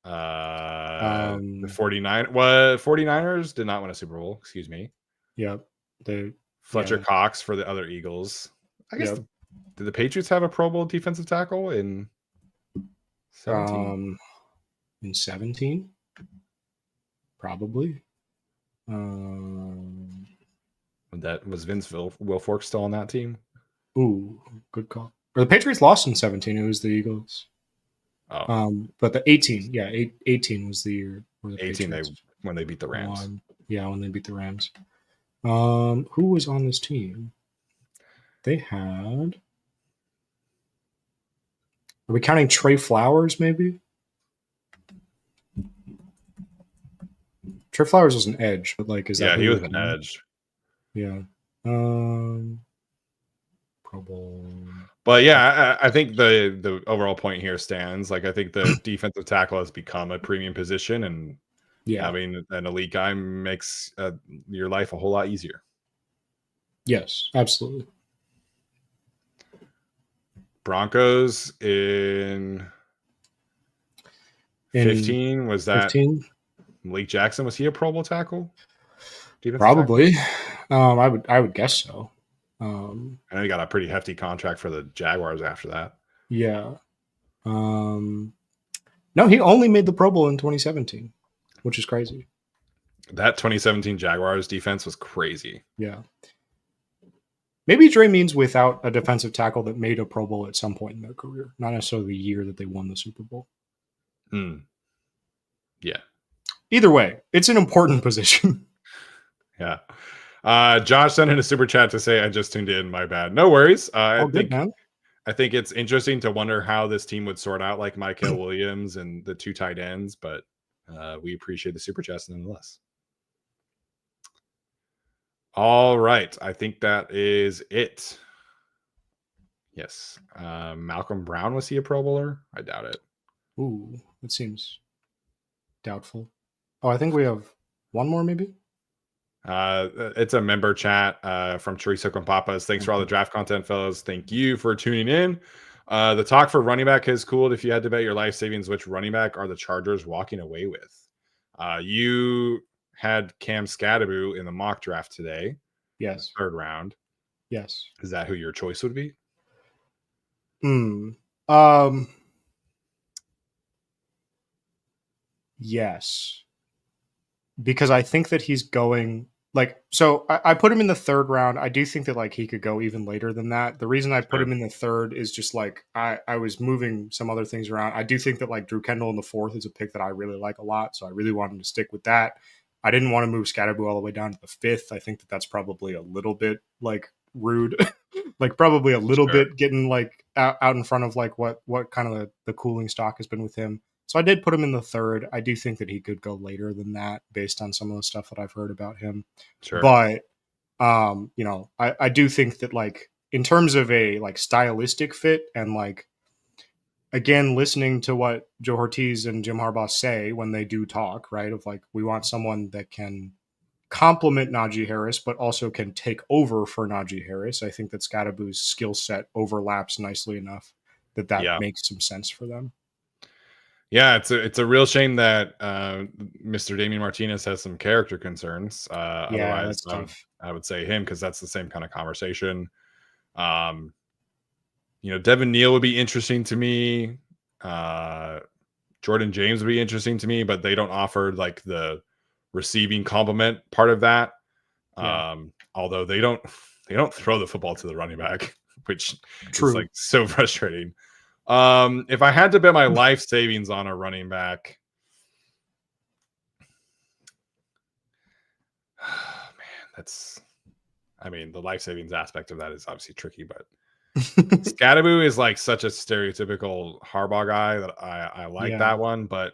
The 49ers did not win a Super Bowl. Excuse me. Yep. Fletcher Cox for the other Eagles. I guess. Did the Patriots have a Pro Bowl defensive tackle in 17? In 17? Probably. That was Vince Wilfork still on that team? Ooh, good call. Or the Patriots lost in 17. It was the Eagles. Oh. But the 18, 18 was the year where the 18 when they beat the Rams. When they beat the Rams. Who was on this team? They had. Are we counting Trey Flowers, maybe? Trey Flowers was an edge, but like, is that? Yeah, he was an edge. Yeah. Pro Bowl. But yeah, I think the overall point here stands. Like, I think the defensive tackle has become a premium position, and having an elite guy makes your life a whole lot easier. Yes, absolutely. Broncos in In 15, was that 15, Malik Jackson? Was he a Pro Bowl tackle? Defensive tackle? probably. I would guess so. I know he got a pretty hefty contract for the Jaguars after that. Yeah. No, he only made the Pro Bowl in 2017, which is crazy. That 2017 Jaguars defense was crazy. Yeah. Maybe Dre means without a defensive tackle that made a Pro Bowl at some point in their career, not necessarily the year that they won the Super Bowl. Yeah. Either way, it's an important position. Yeah. Josh sent in a super chat to say, I just tuned in. My bad. No worries. Oh, good, man. I think it's interesting to wonder how this team would sort out like Michael Williams and the two tight ends, but we appreciate the super chats nonetheless. All right. I think that is it. Yes. Malcolm Brown, was he a Pro Bowler? I doubt it. Ooh, that seems doubtful. Oh, I think we have one more, maybe? It's a member chat from Teresa Compapas. Thanks for all the draft content, fellows. Thank you for tuning in. The talk for running back has cooled. If you had to bet your life savings, which running back are the Chargers walking away with? You had Cam Scadaboo in the mock draft today. Yes. Third round. Yes. Is that who your choice would be? Yes. Because I think that he's going so I put him in the third round. I do think that like he could go even later than that. The reason I put him in the third is just like I was moving some other things around. I do think that like Drew Kendall in the fourth is a pick that I really like a lot. So I really wanted to stick with that. I didn't want to move Scadaboo all the way down to the fifth. I think that that's probably a little bit like rude, like probably a little bit getting like out in front of like what kind of the cooling stock has been with him. So I did put him in the third. I do think that he could go later than that based on some of the stuff that I've heard about him. Sure. But I do think that like in terms of a like stylistic fit and like again listening to what Joe Ortiz and Jim Harbaugh say when they do talk, right? Of like we want someone that can complement Najee Harris, but also can take over for Najee Harris. I think that Scadaboo's skill set overlaps nicely enough that makes some sense for them. Yeah, it's a real shame that Mr. Damian Martinez has some character concerns. Otherwise, I would say him because that's the same kind of conversation. Devin Neal would be interesting to me. Jordan James would be interesting to me, but they don't offer like the receiving complement part of that. Yeah. Although they don't throw the football to the running back, which is like so frustrating. If I had to bet my life savings on a running back, the life savings aspect of that is obviously tricky, but Scadaboo is like such a stereotypical Harbaugh guy that I like that one, but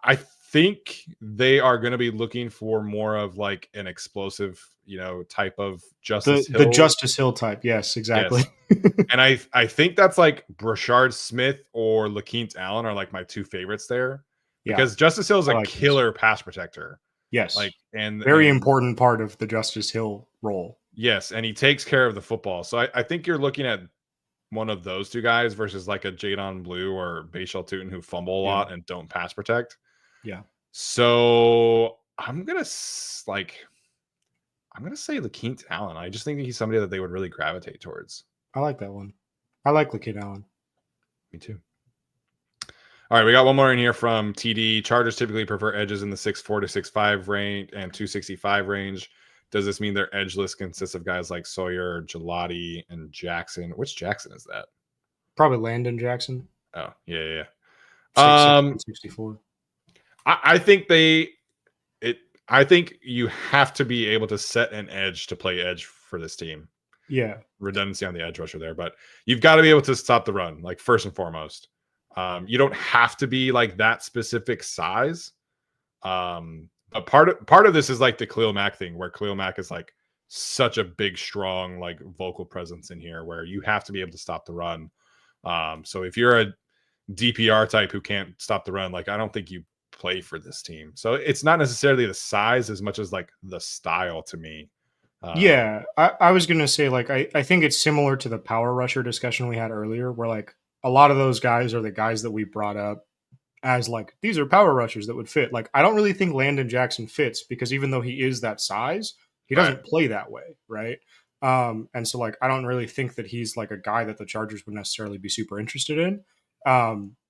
I think they are going to be looking for more of like an explosive, type of Justice Hill. The Justice Hill type. Yes, exactly. Yes. And I think that's like Brashard Smith or LaQuint Allen are like my two favorites there because Justice Hill is a killer pass protector. Yes. And very important part of the Justice Hill role. Yes. And he takes care of the football. So I think you're looking at one of those two guys versus like a Jadon Blue or Bashal Tutin who fumble a lot and don't pass protect. Yeah. So I'm going to say LaQuint Allen. I just think he's somebody that they would really gravitate towards. I like that one. I like LaQuint Allen. Me too. All right, we got one more in here from TD. Chargers typically prefer edges in the 6'4" to 6'5" range and 265 range. Does this mean their edge list consists of guys like Sawyer, Gelati, and Jackson? Which Jackson is that? Probably Landon Jackson. Oh, yeah. 64. I think you have to be able to set an edge to play edge for this team. Yeah. Redundancy on the edge rusher there, but you've got to be able to stop the run, like first and foremost. You don't have to be like that specific size. But part of this is like the Khalil Mack thing, where Khalil Mack is like such a big, strong, like vocal presence in here, where you have to be able to stop the run. So if you're a DPR type who can't stop the run, like I don't think you play for this team. So it's not necessarily the size as much as like the style to me Yeah, I was gonna say like I think it's similar to the power rusher discussion we had earlier, where like a lot of those guys are the guys that we brought up as like these are power rushers that would fit. Like I don't really think Landon Jackson fits because even though he is that size, he Right. doesn't play that way, right? And so like I don't really think that he's like a guy that the Chargers would necessarily be super interested in.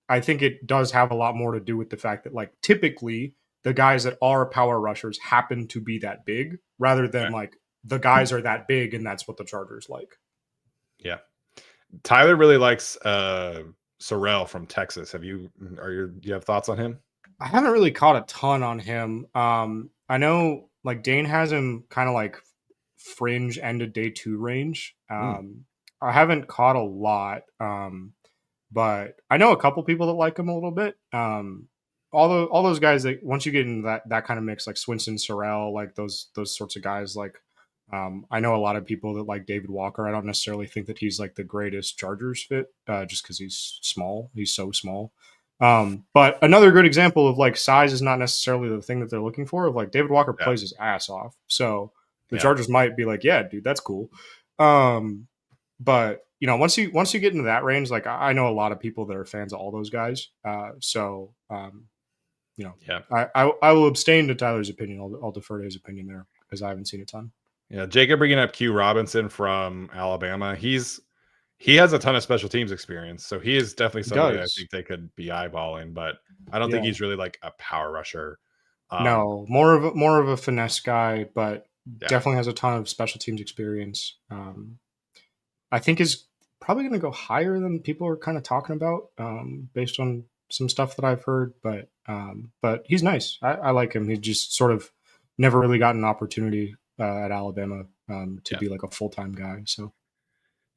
I think it does have a lot more to do with the fact that like typically the guys that are power rushers happen to be that big rather than Right. like the guys are that big and that's what the Chargers like. Yeah. Tyler really likes Sorrell from Texas. Do you have thoughts on him? I haven't really caught a ton on him. I know like Dane has him kind of like fringe end of day two range. Mm, I haven't caught a lot, but I know a couple people that like him a little bit. All those guys that once you get into that kind of mix, like Swinson, Sorrell, like those sorts of guys, like I know a lot of people that like David Walker. I don't necessarily think that he's like the greatest Chargers fit, just because he's small. He's so small. But another good example of like size is not necessarily the thing that they're looking for. Of like David Walker yeah. plays his ass off, so the Yeah. Chargers might be like, yeah, dude, that's cool. Um, but you know, once you get into that range, like I know a lot of people that are fans of all those guys. You know, Yeah. I will abstain to Tyler's opinion. I'll defer to his opinion there because I haven't seen a ton. Yeah. Jacob bringing up Q Robinson from Alabama. He has a ton of special teams experience, so he is definitely He somebody I does, think they could be eyeballing, but I don't think yeah. he's really like a power rusher. Um, No, more of a finesse guy, but yeah. definitely has a ton of special teams experience. I think is probably going to go higher than people are kind of talking about, based on some stuff that I've heard. But he's nice. I like him. He just sort of never really got an opportunity at Alabama to Yeah. be like a full time guy. So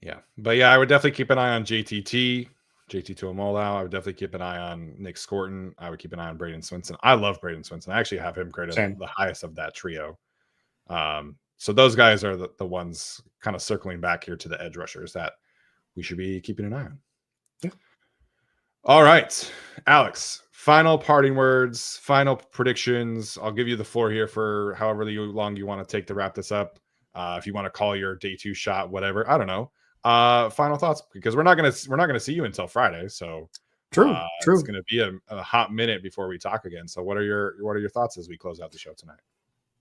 Yeah. But yeah, I would definitely keep an eye on JT Tuamolau. I would definitely keep an eye on Nick Scorton. I would keep an eye on Braden Swinson. I love Braden Swinson. I actually have him graded same. the highest of that trio. So those guys are the ones kind of circling back here to the edge rushers that we should be keeping an eye on. Yeah. All right, Alex, final parting words, final predictions. I'll give you the floor here for however long you want to take to wrap this up. If you want to call your day two shot, whatever, I don't know. Final thoughts, because we're not gonna see you until Friday, so True. it's True. gonna be a hot minute before we talk again. So what are your thoughts as we close out the show tonight?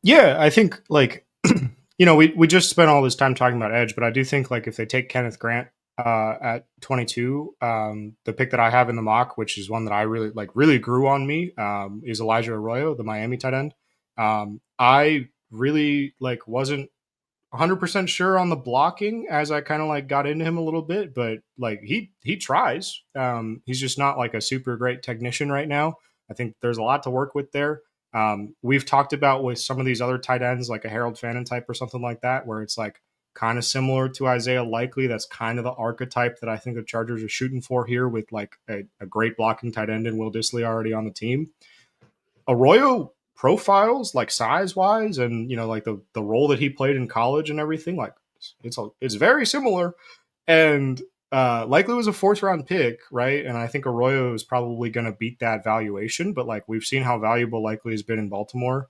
Yeah, I think like you know we just spent all this time talking about edge, but I do think like if they take Kenneth Grant at 22, the pick that I have in the mock, which is one that I really grew on me, is Elijah Arroyo, the Miami tight end. I really like wasn't 100% sure on the blocking as I kind of like got into him a little bit, but like he tries. He's just not like a super great technician right now. I think there's a lot to work with there. We've talked about with some of these other tight ends, like a Harold Fannin type or something like that, where it's like kind of similar to Isaiah Likely. That's kind of the archetype that I think the Chargers are shooting for here with like a great blocking tight end and Will Dissly already on the team. Arroyo profiles like size wise and you know like the role that he played in college and everything like it's very similar and likely was a fourth round pick, right? And I think Arroyo is probably going to beat that valuation, but like we've seen how valuable Likely has been in Baltimore.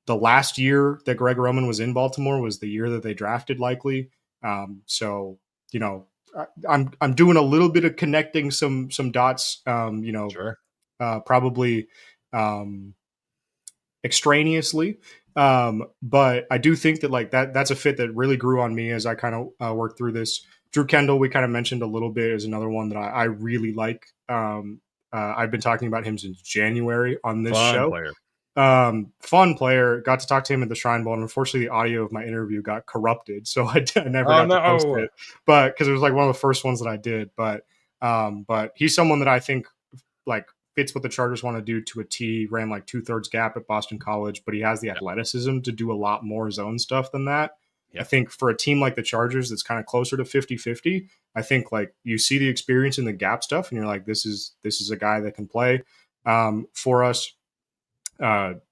The last year that Greg Roman was in Baltimore was the year that they drafted Likely. So you know, I'm doing a little bit of connecting some dots. Sure. Probably um, extraneously. But I do think that like that's a fit that really grew on me as I kind of worked through this. Drew Kendall, we kind of mentioned a little bit, is another one that I really like. I've been talking about him since January on this Fun show. player. Fun player. Got to talk to him at the Shrine Bowl, and unfortunately, the audio of my interview got corrupted, so I never Oh got to post no. it. But because it was like one of the first ones that I did, but he's someone that I think like fits what the Chargers want to do to a T. Ran like 2/3 gap at Boston College, but he has the Yeah. athleticism to do a lot more zone stuff than that. I Yeah. think for a team like the Chargers that's kind of closer to 50-50, I think like you see the experience in the gap stuff and you're like, this is a guy that can play for us.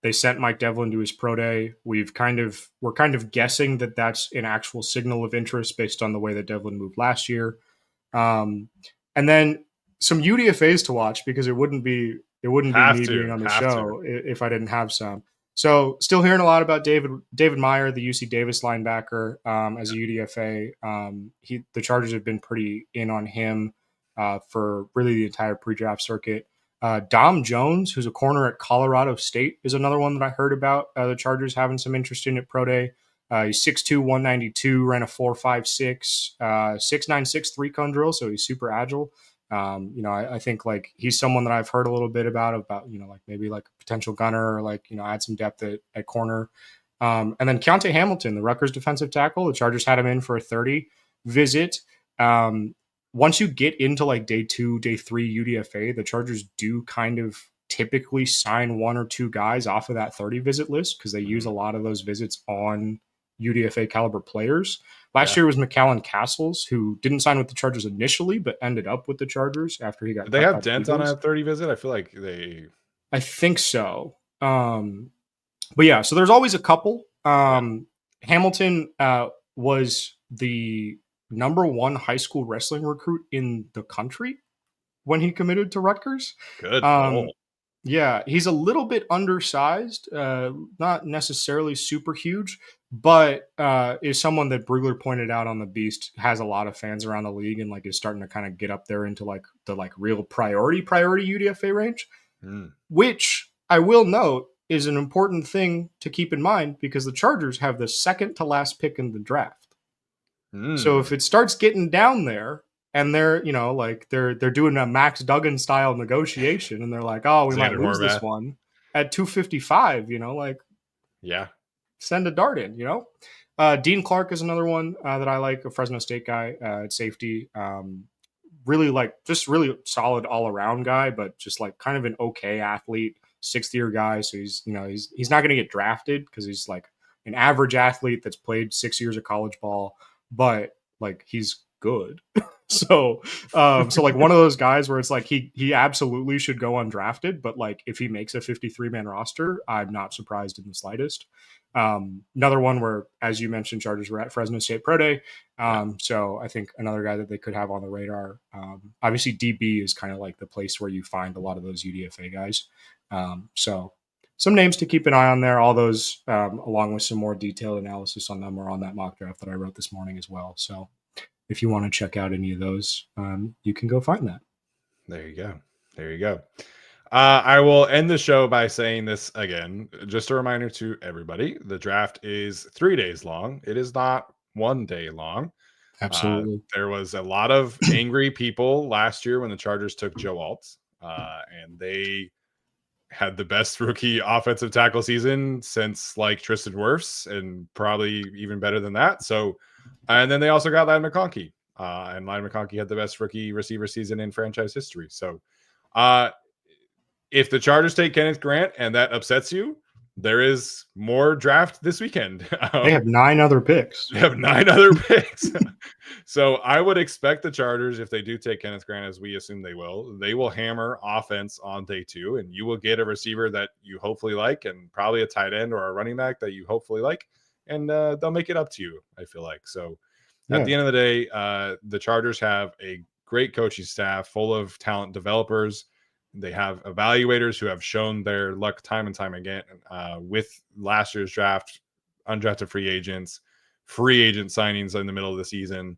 They sent Mike Devlin to his pro day. We're kind of guessing that that's an actual signal of interest based on the way that Devlin moved last year. And then some UDFA's to watch because it wouldn't be me being on the Have to. show if I didn't have some. So still hearing a lot about David Meyer, the UC Davis linebacker, as a UDFA. The Chargers have been pretty in on him for really the entire pre-draft circuit. Dom Jones, who's a corner at Colorado State, is another one that I heard about. The Chargers having some interest in at pro day. He's 6'2", 192, ran a 4.56, 6.96 3-cone drill, so he's super agile. I think like he's someone that I've heard a little bit about, like maybe like a potential gunner or like, add some depth at corner. And then Keontae Hamilton, the Rutgers defensive tackle, the Chargers had him in for a 30 visit. Once you get into like day 2, day 3 UDFA, the Chargers do kind of typically sign 1 or 2 guys off of that 30 visit list because they use a lot of those visits on UDFA caliber players. Last year was McAllen Castles, who didn't sign with the Chargers initially, but ended up with the Chargers after he got. Did they have Dent on a 30 visit? I feel like they. I think so. But yeah, so there's always a couple. Hamilton was the number 1 high school wrestling recruit in the country when he committed to Rutgers. Good. Yeah, he's a little bit undersized, not necessarily super huge, but is someone that Brugler pointed out on the Beast has a lot of fans around the league and like is starting to kind of get up there into like the like real priority UDFA range, which I will note is an important thing to keep in mind because the Chargers have the second to last pick in the draft. So if it starts getting down there, and they're, they're doing a Max Duggan style negotiation, and they're like, oh, we might lose this one at 255, send a dart in, Dean Clark is another one that I like, a Fresno State guy at safety. Really just really solid all around guy, but just like kind of an okay athlete, 6th year guy. So he's not going to get drafted because he's like an average athlete that's played 6 years of college ball, but like he's good. So like one of those guys where it's like he absolutely should go undrafted, but like if he makes a 53-man roster, I'm not surprised in the slightest. Another one where, as you mentioned, Chargers were at Fresno State Pro Day. So I think another guy that they could have on the radar. Obviously DB is kind of like the place where you find a lot of those UDFA guys. So some names to keep an eye on there. All those, along with some more detailed analysis on them, are on that mock draft that I wrote this morning as well. So if you want to check out any of those, you can go find that. There you go. I will end the show by saying this again. Just a reminder to everybody, the draft is 3 days long. It is not 1 day long. Absolutely. There was a lot of angry people last year when the Chargers took Joe Alt, and they had the best rookie offensive tackle season since like Tristan Wirfs, and probably even better than that. So, and then they also got Ladd McConkey, and Ladd McConkey had the best rookie receiver season in franchise history. So, if the Chargers take Kenneth Grant and that upsets you, there is more draft this weekend. They have 9 other picks. So I would expect the Chargers, if they do take Kenneth Grant, as we assume they will hammer offense on day 2, and you will get a receiver that you hopefully like, and probably a tight end or a running back that you hopefully like, and they'll make it up to you, I feel like. So at the end of the day, the Chargers have a great coaching staff full of talent developers. They have evaluators who have shown their luck time and time again with last year's draft, undrafted free agent signings in the middle of the season.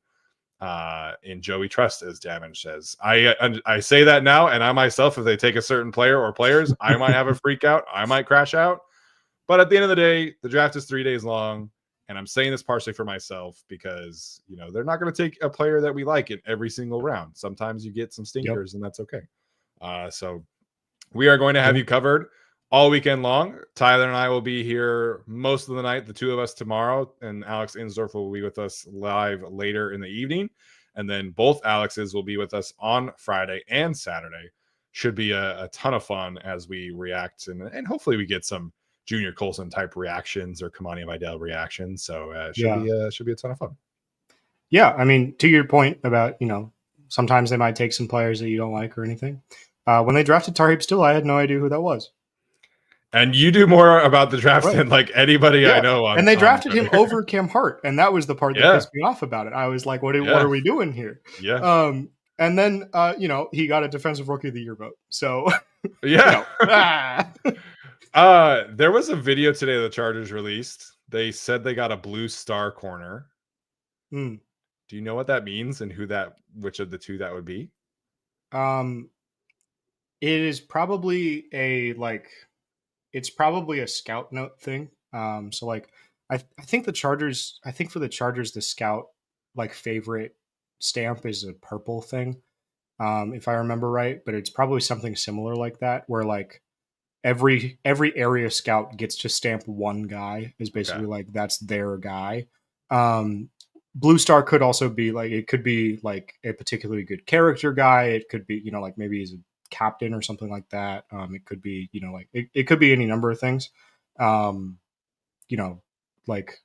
In Joey Trust, as Damage says. I say that now, and I myself, if they take a certain player or players, I might have a freak out. I might crash out. But at the end of the day, the draft is 3 days long, and I'm saying this partially for myself because, they're not going to take a player that we like in every single round. Sometimes you get some stinkers, and that's okay. So we are going to have you covered all weekend long. Tyler and I will be here most of the night, the 2 of us tomorrow, and Alex Insdorf will be with us live later in the evening. And then both Alexes will be with us on Friday and Saturday. Should be a ton of fun as we react, and hopefully we get some Junior Colson type reactions or Kamani Vidal reactions. So should be a ton of fun. Yeah, I mean, to your point about, sometimes they might take some players that you don't like or anything. When they drafted Tarheeb Still, I had no idea who that was. And you do more about the draft than like anybody I know. And they drafted him over Cam Hart, and that was the part that pissed me off about it. I was like, what are we doing here? Yeah. And then he got a Defensive Rookie of the Year vote. So There was a video today the Chargers released. They said they got a blue star corner. Hmm. Do you know what that means and which of the two that would be? Um, it is probably it's probably a scout note thing. So like I think I think for the Chargers the scout like favorite stamp is a purple thing. If I remember right, but it's probably something similar like that where like every area scout gets to stamp one guy is basically like that's their guy. Um Blue Star could also be like it could be like a particularly good character guy. It could be, you know, like maybe he's a captain or something like that. It could be, you know, like it could be any number of things. Um, you know, like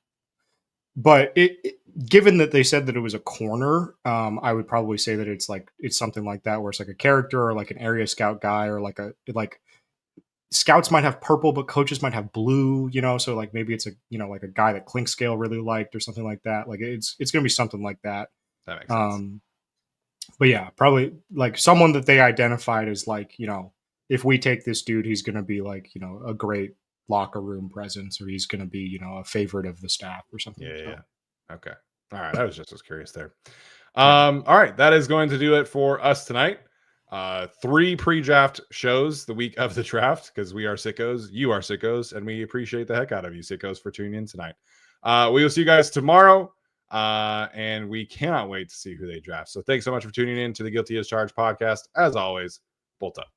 but given that they said that it was a corner, I would probably say that it's something like that where it's like a character or like an area scout guy or like scouts might have purple, but coaches might have blue, you know. So like maybe it's a, you know, like a guy that Clinkscale really liked or something like that. Like it's gonna be something like that. That makes sense. But yeah, probably like someone that they identified as like, you know, if we take this dude, he's gonna be like, you know, a great locker room presence, or he's gonna be, you know, a favorite of the staff or something. Yeah. Okay. All right. I was curious there. Yeah. All right. That is going to do it for us tonight. 3 pre-draft shows the week of the draft because we are sickos, you are sickos, and we appreciate the heck out of you sickos for tuning in tonight. We will see you guys tomorrow, and we cannot wait to see who they draft. So thanks so much for tuning in to the Guilty as Charged podcast. As always, bolt up.